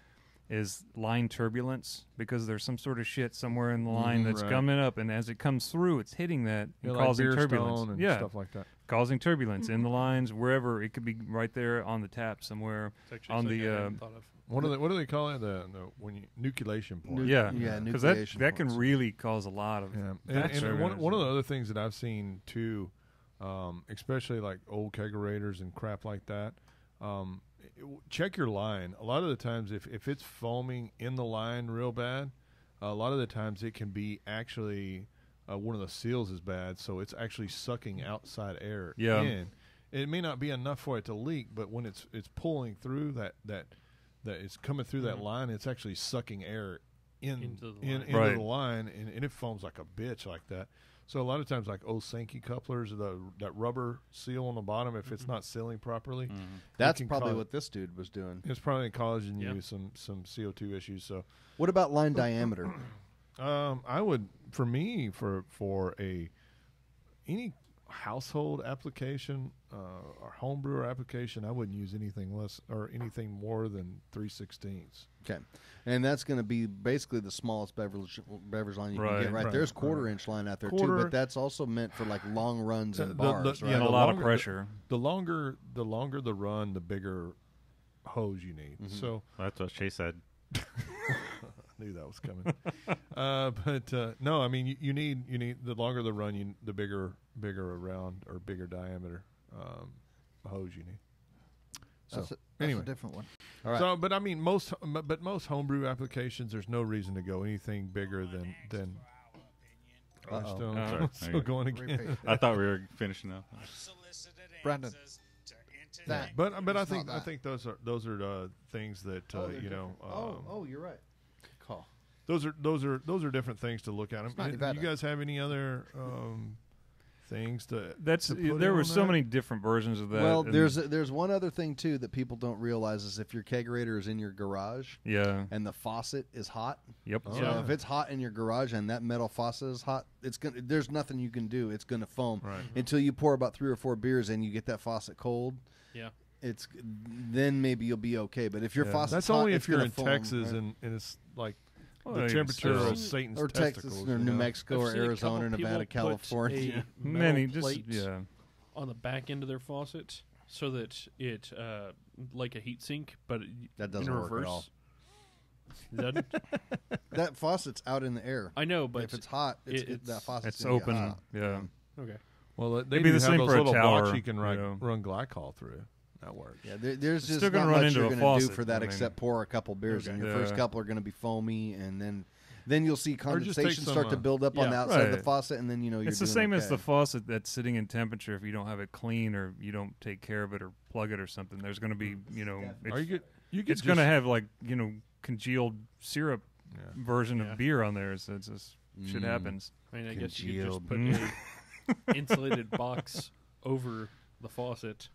is line turbulence, because there's some sort of shit somewhere in the line that's right. coming up, and as it comes through, it's hitting that Yeah, and like causing beer turbulence. stone and Yeah, stuff like that. causing turbulence in the lines wherever. It could be right there on the tap somewhere. It's actually On something the, I hadn't thought of. What do they call it? The when you nucleation point. Yeah, yeah, because nucleation that can points. really cause a lot of. Yeah, That's and turbulence. one of the other things that I've seen too, especially like old kegerators and crap like that, check your line. A lot of the times, if it's foaming in the line real bad, a lot of the times it can be actually one of the seals is bad, so it's actually sucking outside air Yeah. in. It may not be enough for it to leak, but when it's pulling through that it's coming through that line, it's actually sucking air Into the line. into Right. the line, and it foams like a bitch like that. So a lot of times, like old Sankey couplers, that rubber seal on the bottom, if it's not sealing properly, that's can probably cause- what this dude was doing. it's probably causing Yeah. you some CO2 issues. So What about line diameter? I would, for me, for any household application or home brewer application, I wouldn't use anything less or anything more than 3/16. Okay, and that's going to be basically the smallest beverage line you can Right, get. Right, right, there's right. quarter-inch line out there too, Quarter- but that's also meant for like long runs and The- bars, the- right? yeah, And a the lot longer- of pressure. The longer the run, the bigger hose you need. So That's what Chase said. I knew that was coming. But no, I mean you need the longer the run, the bigger around or bigger diameter hose you need. So That's anyway. a different one. All right. So, but I mean most homebrew applications, there's no reason to go anything bigger than. Uh-oh. We're still, Oh, sorry. still going again. Repeat. I thought we were finishing up. Brandon. That. But I It's think not I that. think those are things that you know. you're right. Call. Those are different things to look at. not any Do better. you guys have any other things to? That's to put there in were on so that? many different versions of that. Well, and- there's one other thing too that people don't realize is if your kegerator is in your garage yeah. and the faucet is hot. Yep. Oh. So Yeah. if it's hot in your garage and that metal faucet is hot, there's nothing you can do. It's gonna foam Right. until you pour about 3 or 4 beers and you get that faucet cold. Yeah. Then maybe you'll be okay. But if your Yeah. faucet's That's hot, only it's if you're gonna in foam, Texas right? and it's like Well, the even temperature still. of Satan's or Texas testicles, or you New know? Mexico or I've seen a couple Arizona, Nevada, people put California. a metal Many just plate yeah. on the back end of their faucet so that it like a heat sink, but That doesn't in work at reverse. all. That, That faucet's out in the air. I know, but if it's hot, that faucet's It's gonna get open. hot. Yeah. okay. Well, they It'd be do the have same those for a little blocks tower, you can you know. run glycol through. That works. Yeah, there's It's just still gonna not run much into you're a going to do faucet, for that I mean. except pour a couple beers, and Okay. your first Yeah. couple are going to be foamy, and then you'll see just condensation take some, start to build up on yeah. the outside of the Right. faucet, and then you're It's the doing same as okay. the faucet that's sitting in temperature. If you don't have it clean or you don't take care of it or plug it or something, there's going to be, Or you could it's going to have like, congealed syrup Yeah. version Yeah. of beer on there. So it's just shit Mm. happens. I mean, I guess you could just Congealed. put a insulated box over the faucet.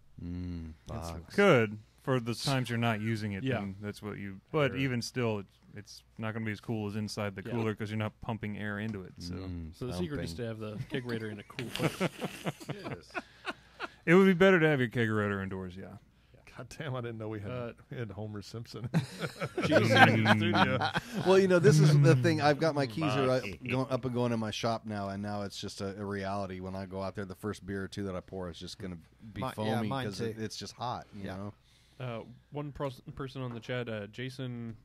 box. Good for the times you're not using it. Yeah. Then that's what you. But Sure. even still, it's not going to be as cool as inside the Yeah. cooler because you're not pumping air into it. So So the secret is to have the kegerator in a cool place. Yes. it would be better to have your kegerator indoors. Yeah. God damn, I didn't know we had Homer Simpson. Jeez. in the studio. Well, this is the thing. I've got my keys are up and going in my shop now, and now it's just a reality. When I go out there, the first beer or two that I pour is just going to be foamy mine because too. it's just hot. You Yeah. know. One person on the chat, Jason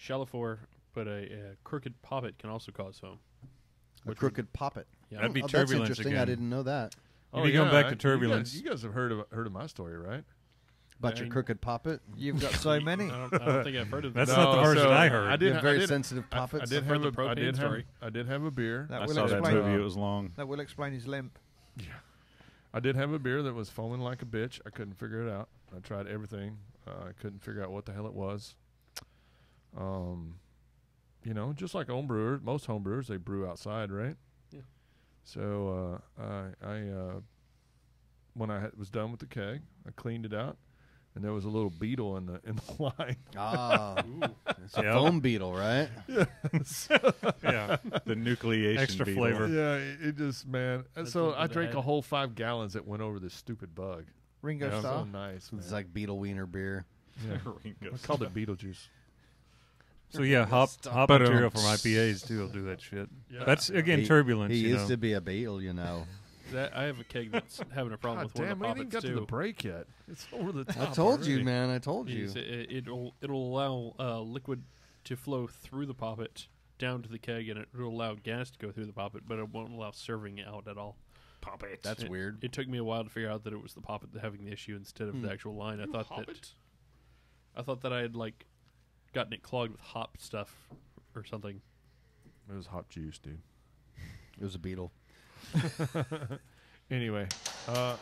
Chalifor, but a crooked poppet can also cause foam. A crooked poppet. Yeah. That'd be That's turbulence interesting. again. I didn't know that. You'd be going back to turbulence. You guys have heard of my story, right? About your crooked poppet. You've got so many. I don't think I've heard of that. That's not the version I heard. I You did have very I did- sensitive poppets. I did heard have the a I propane did have story. I did have a beer. That I will saw that explain. movie. It was long. That will explain his limp. I did have a beer that was foaming like a bitch. I couldn't figure it out. I tried everything. I couldn't figure out what the hell it was. You know, just like most home brewers, they brew outside, right? Yeah. So when I was done with the keg, I cleaned it out, and there was a little beetle in the line. Ah, it's a foam beetle, right? Yeah. The nucleation Extra beetle. flavor. Yeah, it just man. That's So something I to drank add. a whole 5 gallons that went over this stupid bug. Ringo Yeah, Starr. So nice, man. It's like beetle wiener beer. Yeah. Ringo I called it Beetlejuice. So yeah, hop But, material from IPAs too will do that shit. Yeah. That's again He- turbulence. He you used know. to be a beetle, you know. I have a keg that's having a problem God with one damn, of the we ain't even poppets got to the too. break yet. It's over the top. I told you, already. man. I told you. It'll allow liquid to flow through the poppet down to the keg, and it'll allow gas to go through the poppet, but it won't allow serving out at all. Poppet. That's weird. It took me a while to figure out that it was the poppet having the issue instead of the actual line. I thought that I had like gotten it clogged with hop stuff or something. It was hot juice, dude. It was a beetle. Anyway, And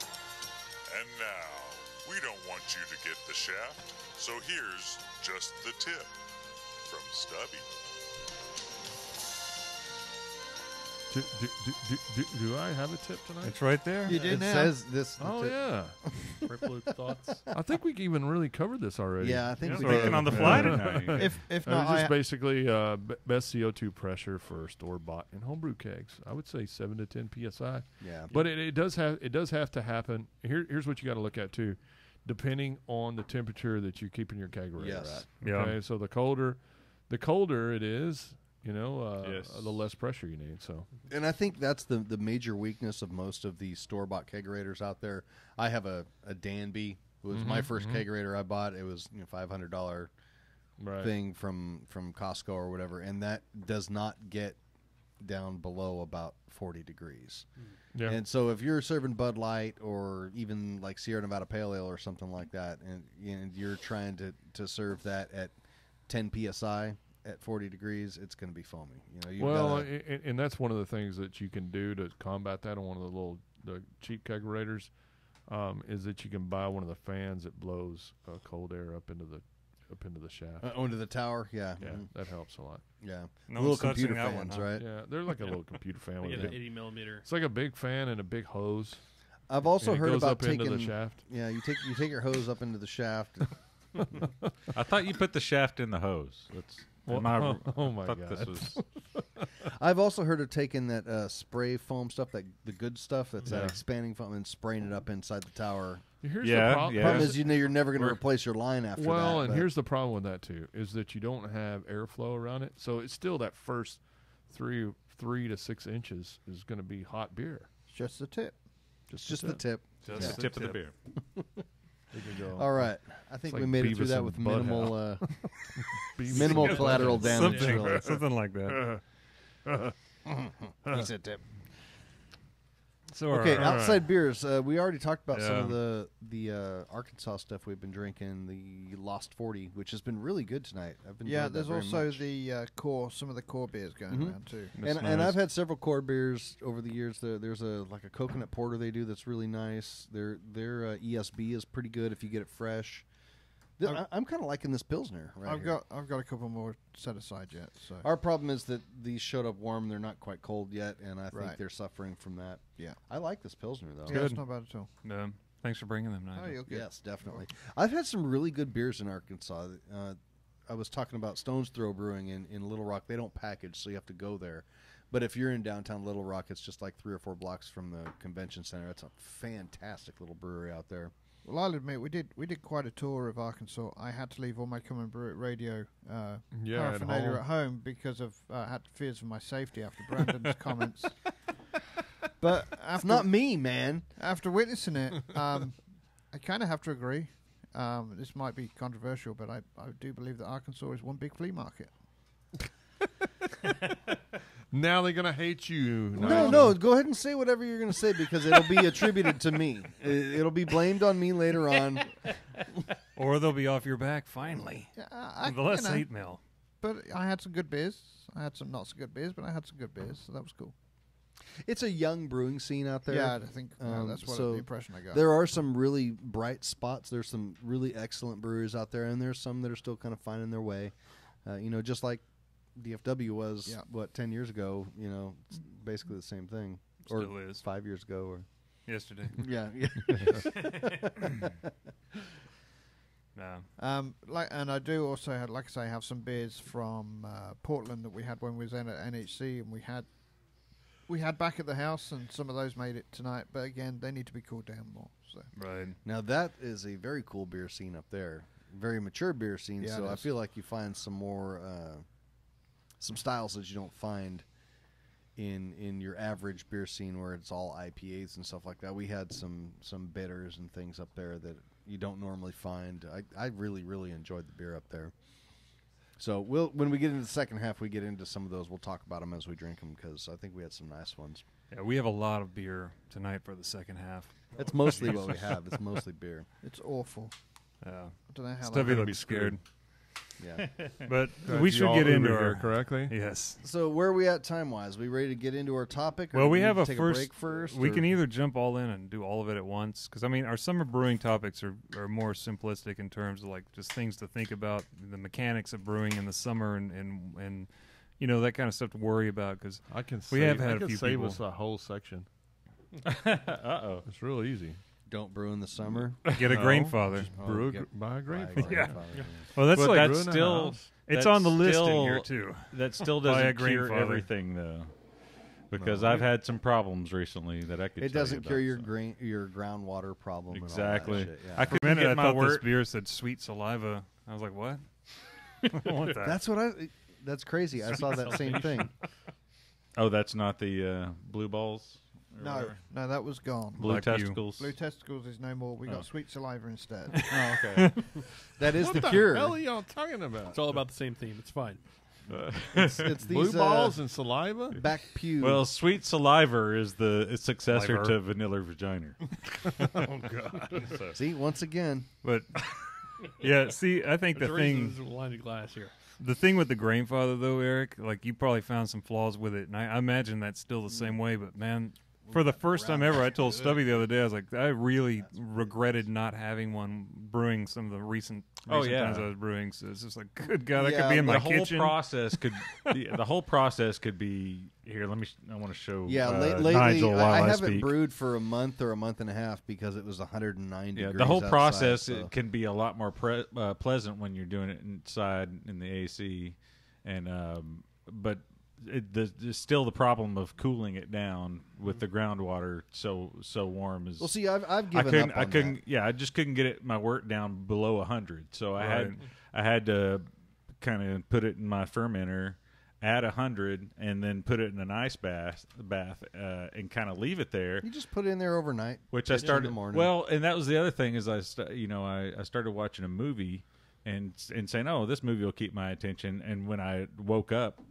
now, we don't want you to get the shaft, so here's just the tip from Stubby. do I have a tip tonight? It's right there. You do It now. says this. Oh yeah, Ripple thoughts. I think we even really covered this already. Yeah, I think we Thinking did. on the fly tonight. If It not, was just basically best CO2 pressure for store bought and homebrew kegs. I would say 7 to 10 psi. Yeah. But it does have to happen. Here's what you got to look at too, depending on the temperature that you keep in your kegerator Yes. at. Yeah. Okay, so the colder it is, Yes. the less pressure you need. So And I think that's the major weakness of most of these store-bought kegerators out there. I have a Danby. It was my first kegerator I bought. It was $500 right. thing from Costco or whatever, and that does not get down below about 40 degrees. Yeah. And so if you're serving Bud Light or even like Sierra Nevada Pale Ale or something like that, and you're trying to serve that at 10 psi at 40 degrees, it's going to be foamy. You've gotta, and that's one of the things that you can do to combat that on one of the cheap kegerators, is that you can buy one of the fans that blows cold air up into the shaft. onto the tower, yeah. Yeah, Mhm. that helps a lot. Yeah. No Little one's touching computer that one, fans, huh? right? Yeah, they're like a little computer fan. I with get a an big- 80 millimeter. It's like a big fan and a big hose. I've also and it heard goes about up into taking the shaft. Yeah, you take your hose up into the shaft. I thought you put the shaft in the hose. Oh my thought God. This was, I've also heard of taking that spray foam stuff, the good stuff that's that Yeah. expanding foam, and spraying it up inside the tower. Here's Yeah, the problem. yeah. Problem is, you're never going to replace your line after that. Well, and but- here's the problem with that too, is that you don't have airflow around it, so it's still that first 3 to 6 inches is going to be hot beer. It's just the tip. just the tip. Just the tip of the beer. You can go All right, I think like we made it through Beavis that and with Butthead. minimal collateral damage. Something like that. He said tip. So Okay, all right. outside beers. We already talked about some Yeah. of the Arkansas stuff we've been drinking. The Lost 40, which has been really good tonight. I've been Yeah, enjoyed that there's very also much. the some of the core beers going around too. That's And nice. I've had several core beers over the years. There's a coconut porter they do that's really nice. Their ESB is pretty good if you get it fresh. I'm kind of liking this Pilsner right I've here. got a couple more set aside yet. So Our problem is that these showed up warm. They're not quite cold yet, and I think Right. they're suffering from that. yeah, I like this Pilsner, though. yeah, it's not bad at all. Thanks for bringing them, Nigel. Oh, you're good. Yes, definitely. I've had some really good beers in Arkansas. I was talking about Stone's Throw Brewing in Little Rock. They don't package, so you have to go there. But if you're in downtown Little Rock, it's just like 3 or 4 blocks from the convention center. It's a fantastic little brewery out there. Well, I'll admit we did quite a tour of Arkansas. I had to leave all my Come and Brew It radio paraphernalia at home because of I had fears for my safety after Brandon's comments. But It's not me, man. after witnessing it, I kind of have to agree. this might be controversial, but I do believe that Arkansas is one big flea market. Now they're gonna hate you. No, go ahead and say whatever you're going to say because it'll be attributed to me. It'll be blamed on me later on. Or they'll be off your back finally. The less you know, hate mail. But I had some good beers. I had some not so good beers, but I had some good beers, so that was cool. It's a young brewing scene out there. Yeah, I think that's what so the impression I got. There are some really bright spots. There's some really excellent breweries out there, and there's some that are still kind of finding their way. Just like DFW was, 10 years ago, it's basically the same thing. Still or is. 5 years ago. Or yesterday. Yeah. No. And I do also have, like I say, have some beers from Portland that we had when we was in at NHC, and we had back at the house, and some of those made it tonight. But again, they need to be cooled down more. So right now, that is a very cool beer scene up there, very mature beer scene. Yeah, so I feel like you find some more some styles that you don't find in your average beer scene where it's all IPAs and stuff like that. We had some bitters and things up there that you don't normally find. I really, really enjoyed the beer up there. So when we get into the second half, we get into some of those. We'll talk about them as we drink them because I think we had some nice ones. Yeah, we have a lot of beer tonight for the second half. That's mostly what we have. It's mostly beer. it's awful. Yeah. I don't know how Stubby that looks scared. Yeah. But Glad we you should all get into Uber our here correctly. Yes. So where are we at time-wise? We ready to get into our topic? Or Well, do we need have to a take first. break first. We or- can either jump all in and do all of it at once, because I mean, our summer brewing topics are more simplistic in terms of like just things to think about, the mechanics of brewing in the summer, and that kind of stuff to worry about. Because I can. We have had a few save people- us a whole section. Uh-oh. It's real easy. Don't brew in the summer. get a No, grainfather. Just brew get- by a grain. Yeah. Well, that's But like that's Brew in a still house. it's that's on the list in still- here too. That still Buy a doesn't cure grandfather. everything, though, because No. I've had some problems recently that I could. It tell you doesn't about, cure your so. your groundwater problem. Exactly. And all that shit, yeah. I For a couldn't minute, I get my thought this wort. beer said sweet saliva. I was like, what? I don't want that. That's crazy. I saw that same thing. Oh, that's not the blue balls. Or No, whatever? no, that was gone. Blue Black Hue. testicles. Blue testicles is no more. We Oh. got sweet saliva instead. Oh, okay. That is What the the cure. hell are y'all talking about? It's all about the same theme. It's fine. It's Blue these balls and saliva. back pew. Well, sweet saliva is the successor Liver. to vanilla vagina. Oh god. See, once again, But yeah, see, I think There's the a reason thing. there's a line of glass here. The thing with the Grainfather, though, Eric, like you probably found some flaws with it, and I imagine that's still the same way. But man, for the first time ever, I told Stubby the other day, I was like, I really regretted not having one brewing some of the recent Oh, yeah. times I was brewing. So it's just like, good God, that Yeah, could be in the my The whole kitchen. process could the whole process could be here. I want to show yeah. Lately, Nigel while I I haven't speak. brewed for a month or a month and a half because it was 109 Yeah, degrees. the whole outside, process so- it can be a lot more pleasant when you're doing it inside in the AC, and but there's still the problem of cooling it down with the groundwater so warm. Is Well, see, I've I given couldn't up I on couldn't that. yeah I just couldn't get my wort down below 100, so I had to kind of put it in my fermenter at 100 and then put it in an ice bath and kind of leave it there. You just put it in there overnight. Which I pitch in the started. morning. Well, and that was the other thing is I started watching a movie and saying, oh, this movie will keep my attention. And when I woke up,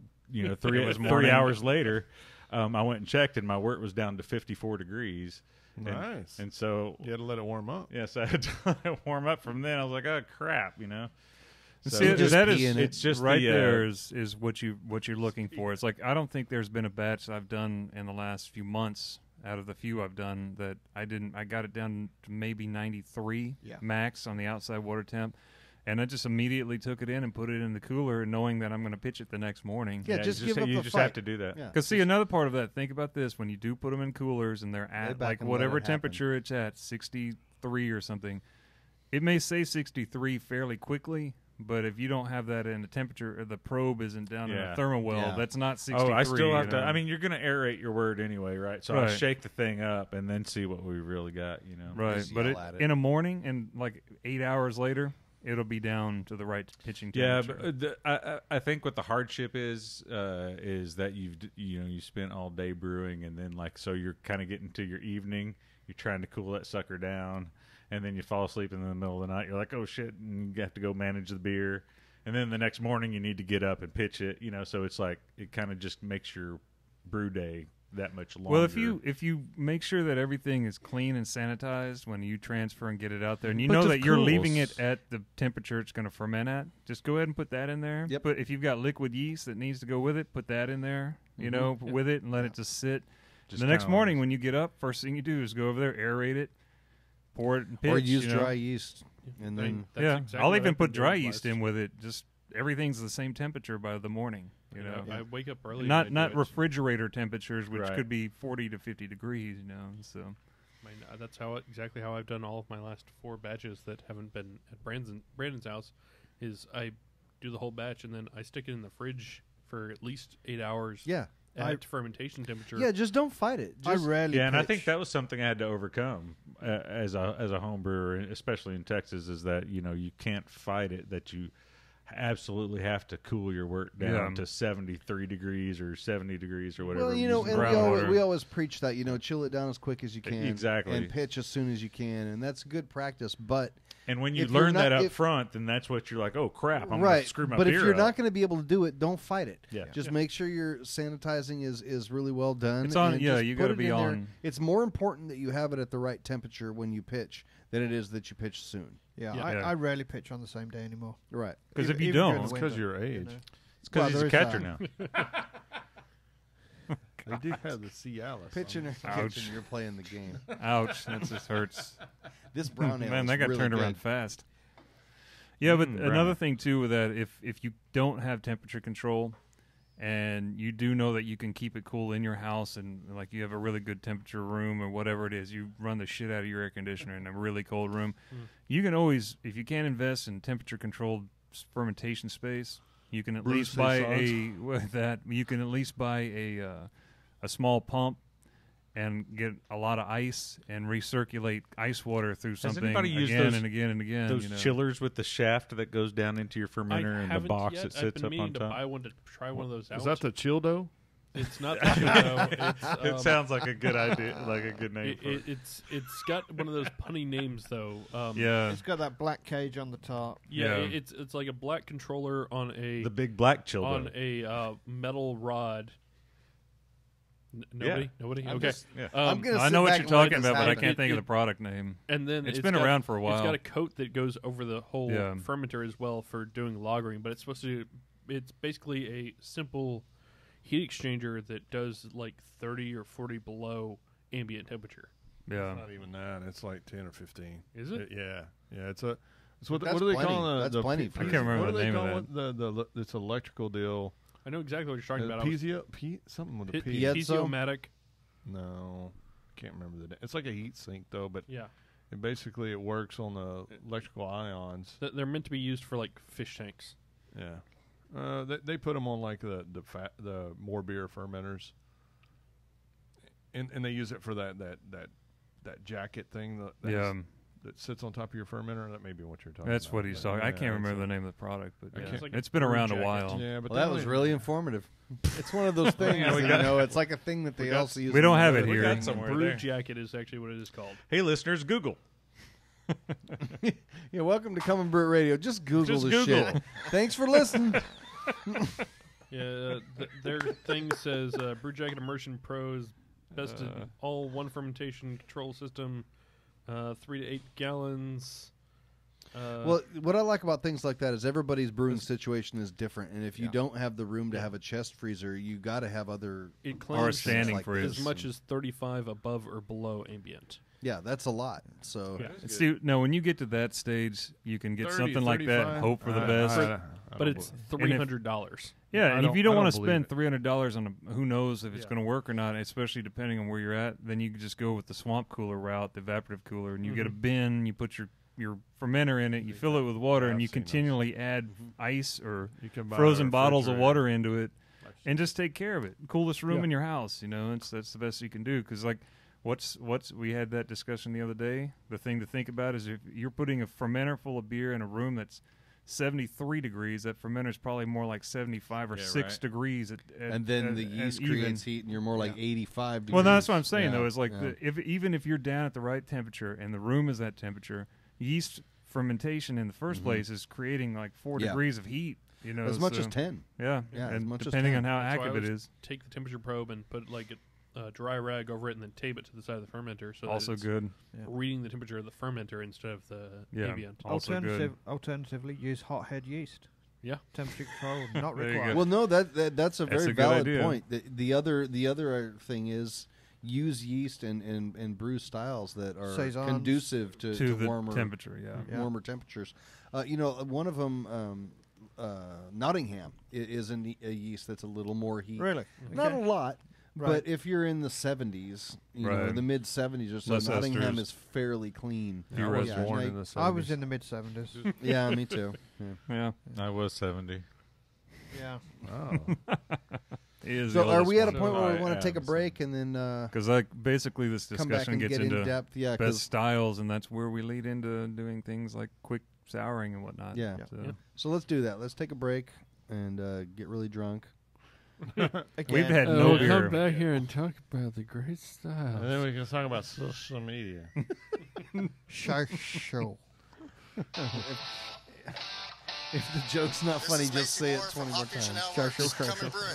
three morning. hours later, I went and checked, and my wort was down to 54 degrees. Nice. And so, You had to let it warm up. yes, I had to let it warm up. From then, I was like, oh crap, So See, just that pee is in it. it's just right the, there is what you're looking for. It's like I don't think there's been a batch that I've done in the last few months out of the few I've done that I got it down to maybe 93 max on the outside water temp. And I just immediately took it in and put it in the cooler, knowing that I'm going to pitch it the next morning. Yeah, just give up you the just fight. have to do that. Yeah. Because see, another part of that, think about this: when you do put them in coolers and they're at back like and let whatever it happen. temperature it's at, 63 or something, it may say 63 fairly quickly. But if you don't have that in the temperature, or the probe isn't down in Yeah. a thermal well, Yeah. that's not 63. Oh, I still have you to. know? I mean, you're going to aerate your word anyway, right? So I Right. shake the thing up and then see what we really got. right? Just But yell at it. in a morning and like 8 hours later, it'll be down to the right pitching Yeah, temperature. but I think what the hardship is that you spent all day brewing, and then so you're kind of getting to your evening, You're trying to cool that sucker down, and then you fall asleep in the middle of the night. You're like, oh shit, and you have to go manage the beer. And then the next morning you need to get up and pitch it, so it's like it kind of just makes your brew day that much longer. Well, if you make sure that everything is clean and sanitized when you transfer and get it out there, and you But know just that you're cools. leaving it at the temperature it's going to ferment at, just go ahead and put that in there. Yep. But if you've got liquid yeast that needs to go with it, put that in there, with it, and let it just sit. Just the next kinda morning when you get up, first thing you do is go over there, aerate it, pour it, and pitch. Or use dry yeast, and I then mean, that's Yeah, exactly I'll what even I've been put dry doing yeast last- in with it. Just everything's the same temperature by the morning. I wake up early. Not and I do it. refrigerator temperatures, which Right. could be 40 to 50 degrees. So I mean, that's exactly how I've done all of my last 4 batches that haven't been at Brandon's house. Is I do the whole batch and then I stick it in the fridge for at least 8 hours. yeah, At fermentation temperature. yeah. Just don't fight it. I Just, rarely. Yeah, and I pitch. think that was something I had to overcome as a home brewer, especially in Texas, is that you can't fight it, that you absolutely have to cool your work down to 73 degrees or 70 degrees or whatever. Well, using and groundwater. we always preach that, chill it down as quick as you can, Exactly. and pitch as soon as you can, and that's good practice. But and when you if you're learn that not- up if- front, then that's what you're like, oh crap, I'm right, gonna screw my but beer if you're up. not going to be able to do it, don't fight it. Yeah. Just make sure your sanitizing is really well done. It's on- and yeah, just you put gotta it be in there. on- It's more important that you have it at the right temperature when you pitch than it is that you pitch soon. Yeah, Yeah. I rarely pitch on the same day anymore. Right. because if Even you during don't, the because winter, your age. It's because Well, he's a there is catcher that. now. They do have the Cialis. Pitching or Ouch. catching, you're playing the game. ouch, that just hurts. This brown ale Man, is that got really turned good. around fast. Yeah, but brown. another thing too with that, if you don't have temperature control, and you do know that you can keep it cool in your house, and like you have a really good temperature room or whatever it is, you run the shit out of your air conditioner in a really cold room. You can always, if you can't invest in temperature controlled fermentation space, you can at Brew least buy saisons. with that. You can at least buy a small pump and get a lot of ice and recirculate ice water through something anybody used again those- and again and again. Those chillers with the shaft that goes down into your I fermenter and the haven't box yet. that I've sits been up meaning on to top. buy one to try one of those out. Is that the Childo? It's not the Childo. It's, It sounds like a good idea, like a good name for it. it's got one of those punny names though. Yeah, It's got that black cage on the top. Yeah, Yeah. it's like a black controller on a The big black childo. on a metal rod. Nobody, nobody. I'm okay, just- yeah. I'm gonna I sit know what back you're and let talking this about, but I happen. can't think of It- the product name. and then It's it's been got- around for a while. It's got a coat that goes over the whole Yeah. fermenter as well for doing lagering, but it's supposed to. It's basically a simple heat exchanger that does like 30 or 40 below ambient temperature. Yeah, Not even that. It's like 10 or 15. Is it? Yeah. It's a. It's what, That's what do they plenty. call That's the plenty P- for I can't remember what the do they name of call it? It's electrical deal. I know exactly what you're talking about. I was- Something with a Pit- P. Yeah. Piezomatic. No, can't remember the name. It's like a heat sink though, but Yeah, it works on the electrical ions. they're meant to be used for like fish tanks. Yeah, they put them on like the more beer fermenters, and they use it for that jacket thing that sits on top of your fermenter. That may be what you're talking. that's about. what he's But, talking. I yeah, can't remember it's the name of the product, but I yeah. can't- like it's a been brew around a jacket. while. Yeah, but Well, that was really informative. It's one of those things. Yeah, we that, got- it's like a thing that they also use. we don't in have the it military. here. got somewhere Brew there. jacket is actually what it is called. Hey, listeners, Google. Yeah, welcome to Come and Brew It Radio. Just Google Just this Google. shit. Thanks for listening. Yeah, their thing says Brew Jacket Immersion Pros best in all one fermentation control system, 3 to 8 gallons. Well, what I like about things like that is everybody's brewing situation is different, and if you don't have the room to have a chest freezer, you got to have other. it Or a claims standing like fridge. as much as 35 above or below ambient. Yeah, that's a lot. So Yeah. See, now when you get to that stage, you can get 30, something like that. 35. Hope for the best. But it's $300. Yeah, I and if don't- you don't I want to don't spend $300 on who knows if it's Yeah. going to work or not, especially depending on where you're at, then you can just go with the swamp cooler route, the evaporative cooler, and you get a bin, you put your fermenter in it, you fill it with water, Yeah, and I've you seen those. continually add ice or You can buy frozen a bottles of refrigerator. water into it, and just take care of it. Coolest room Yeah. in your house, that's the best you can do. Because like, what's we had that discussion the other day. The thing to think about is if you're putting a fermenter full of beer in a room that's 73 degrees, that fermenter's probably more like 75 or 6 degrees. And then the yeast creates heat, and you're more like 85 degrees. Well, that's what I'm saying, though, is like yeah. even if you're down at the right temperature and the room is that temperature, yeast fermentation in the first place is creating like 4 degrees of heat. You know, as much as 10. Yeah, yeah, and as much depending as on 10. how That's why I active it always is. Take the temperature probe and put like a dry rag over it, and then tape it to the side of the fermenter. So Also that it's good. reading the temperature of the fermenter instead of the ambient. Also good. Alternatively, use hot head yeast. Yeah, temperature control not There you required. go. Well, no, that's a very a good valid idea. point. The other thing is use yeast and brew styles that are Saisons. conducive to the warmer temperature. Yeah. warmer temperatures. You know, one of them, Nottingham, is a yeast that's a little more heat. Really? Not Okay. a lot. Right. But if you're in the 70s, you know, Right. the mid 70s or so, Less Nottingham esters. is fairly clean. I was born yeah, in the 70s. I was in the mid 70s. yeah, me too. Yeah. Yeah. I was 70. Yeah. Oh. He is So the are we at a oldest point one. where we I want to take a am, break and then Because like basically this come back discussion and gets get in into depth? Yeah, best 'cause- styles, and that's where we lead into doing things like quick souring and whatnot. Yeah. So so let's do that. Let's take a break and get really drunk. we've had no we'll beer. come back here and talk about the great styles. And then we can talk about social media. Show. If the joke's not funny, just say it 20 more times.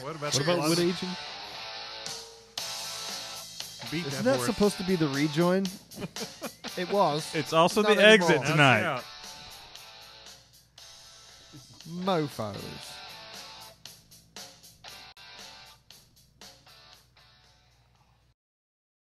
What about wood aging? Isn't that supposed to be the rejoin? It was. It's also Not the exit anymore. tonight. Mofos.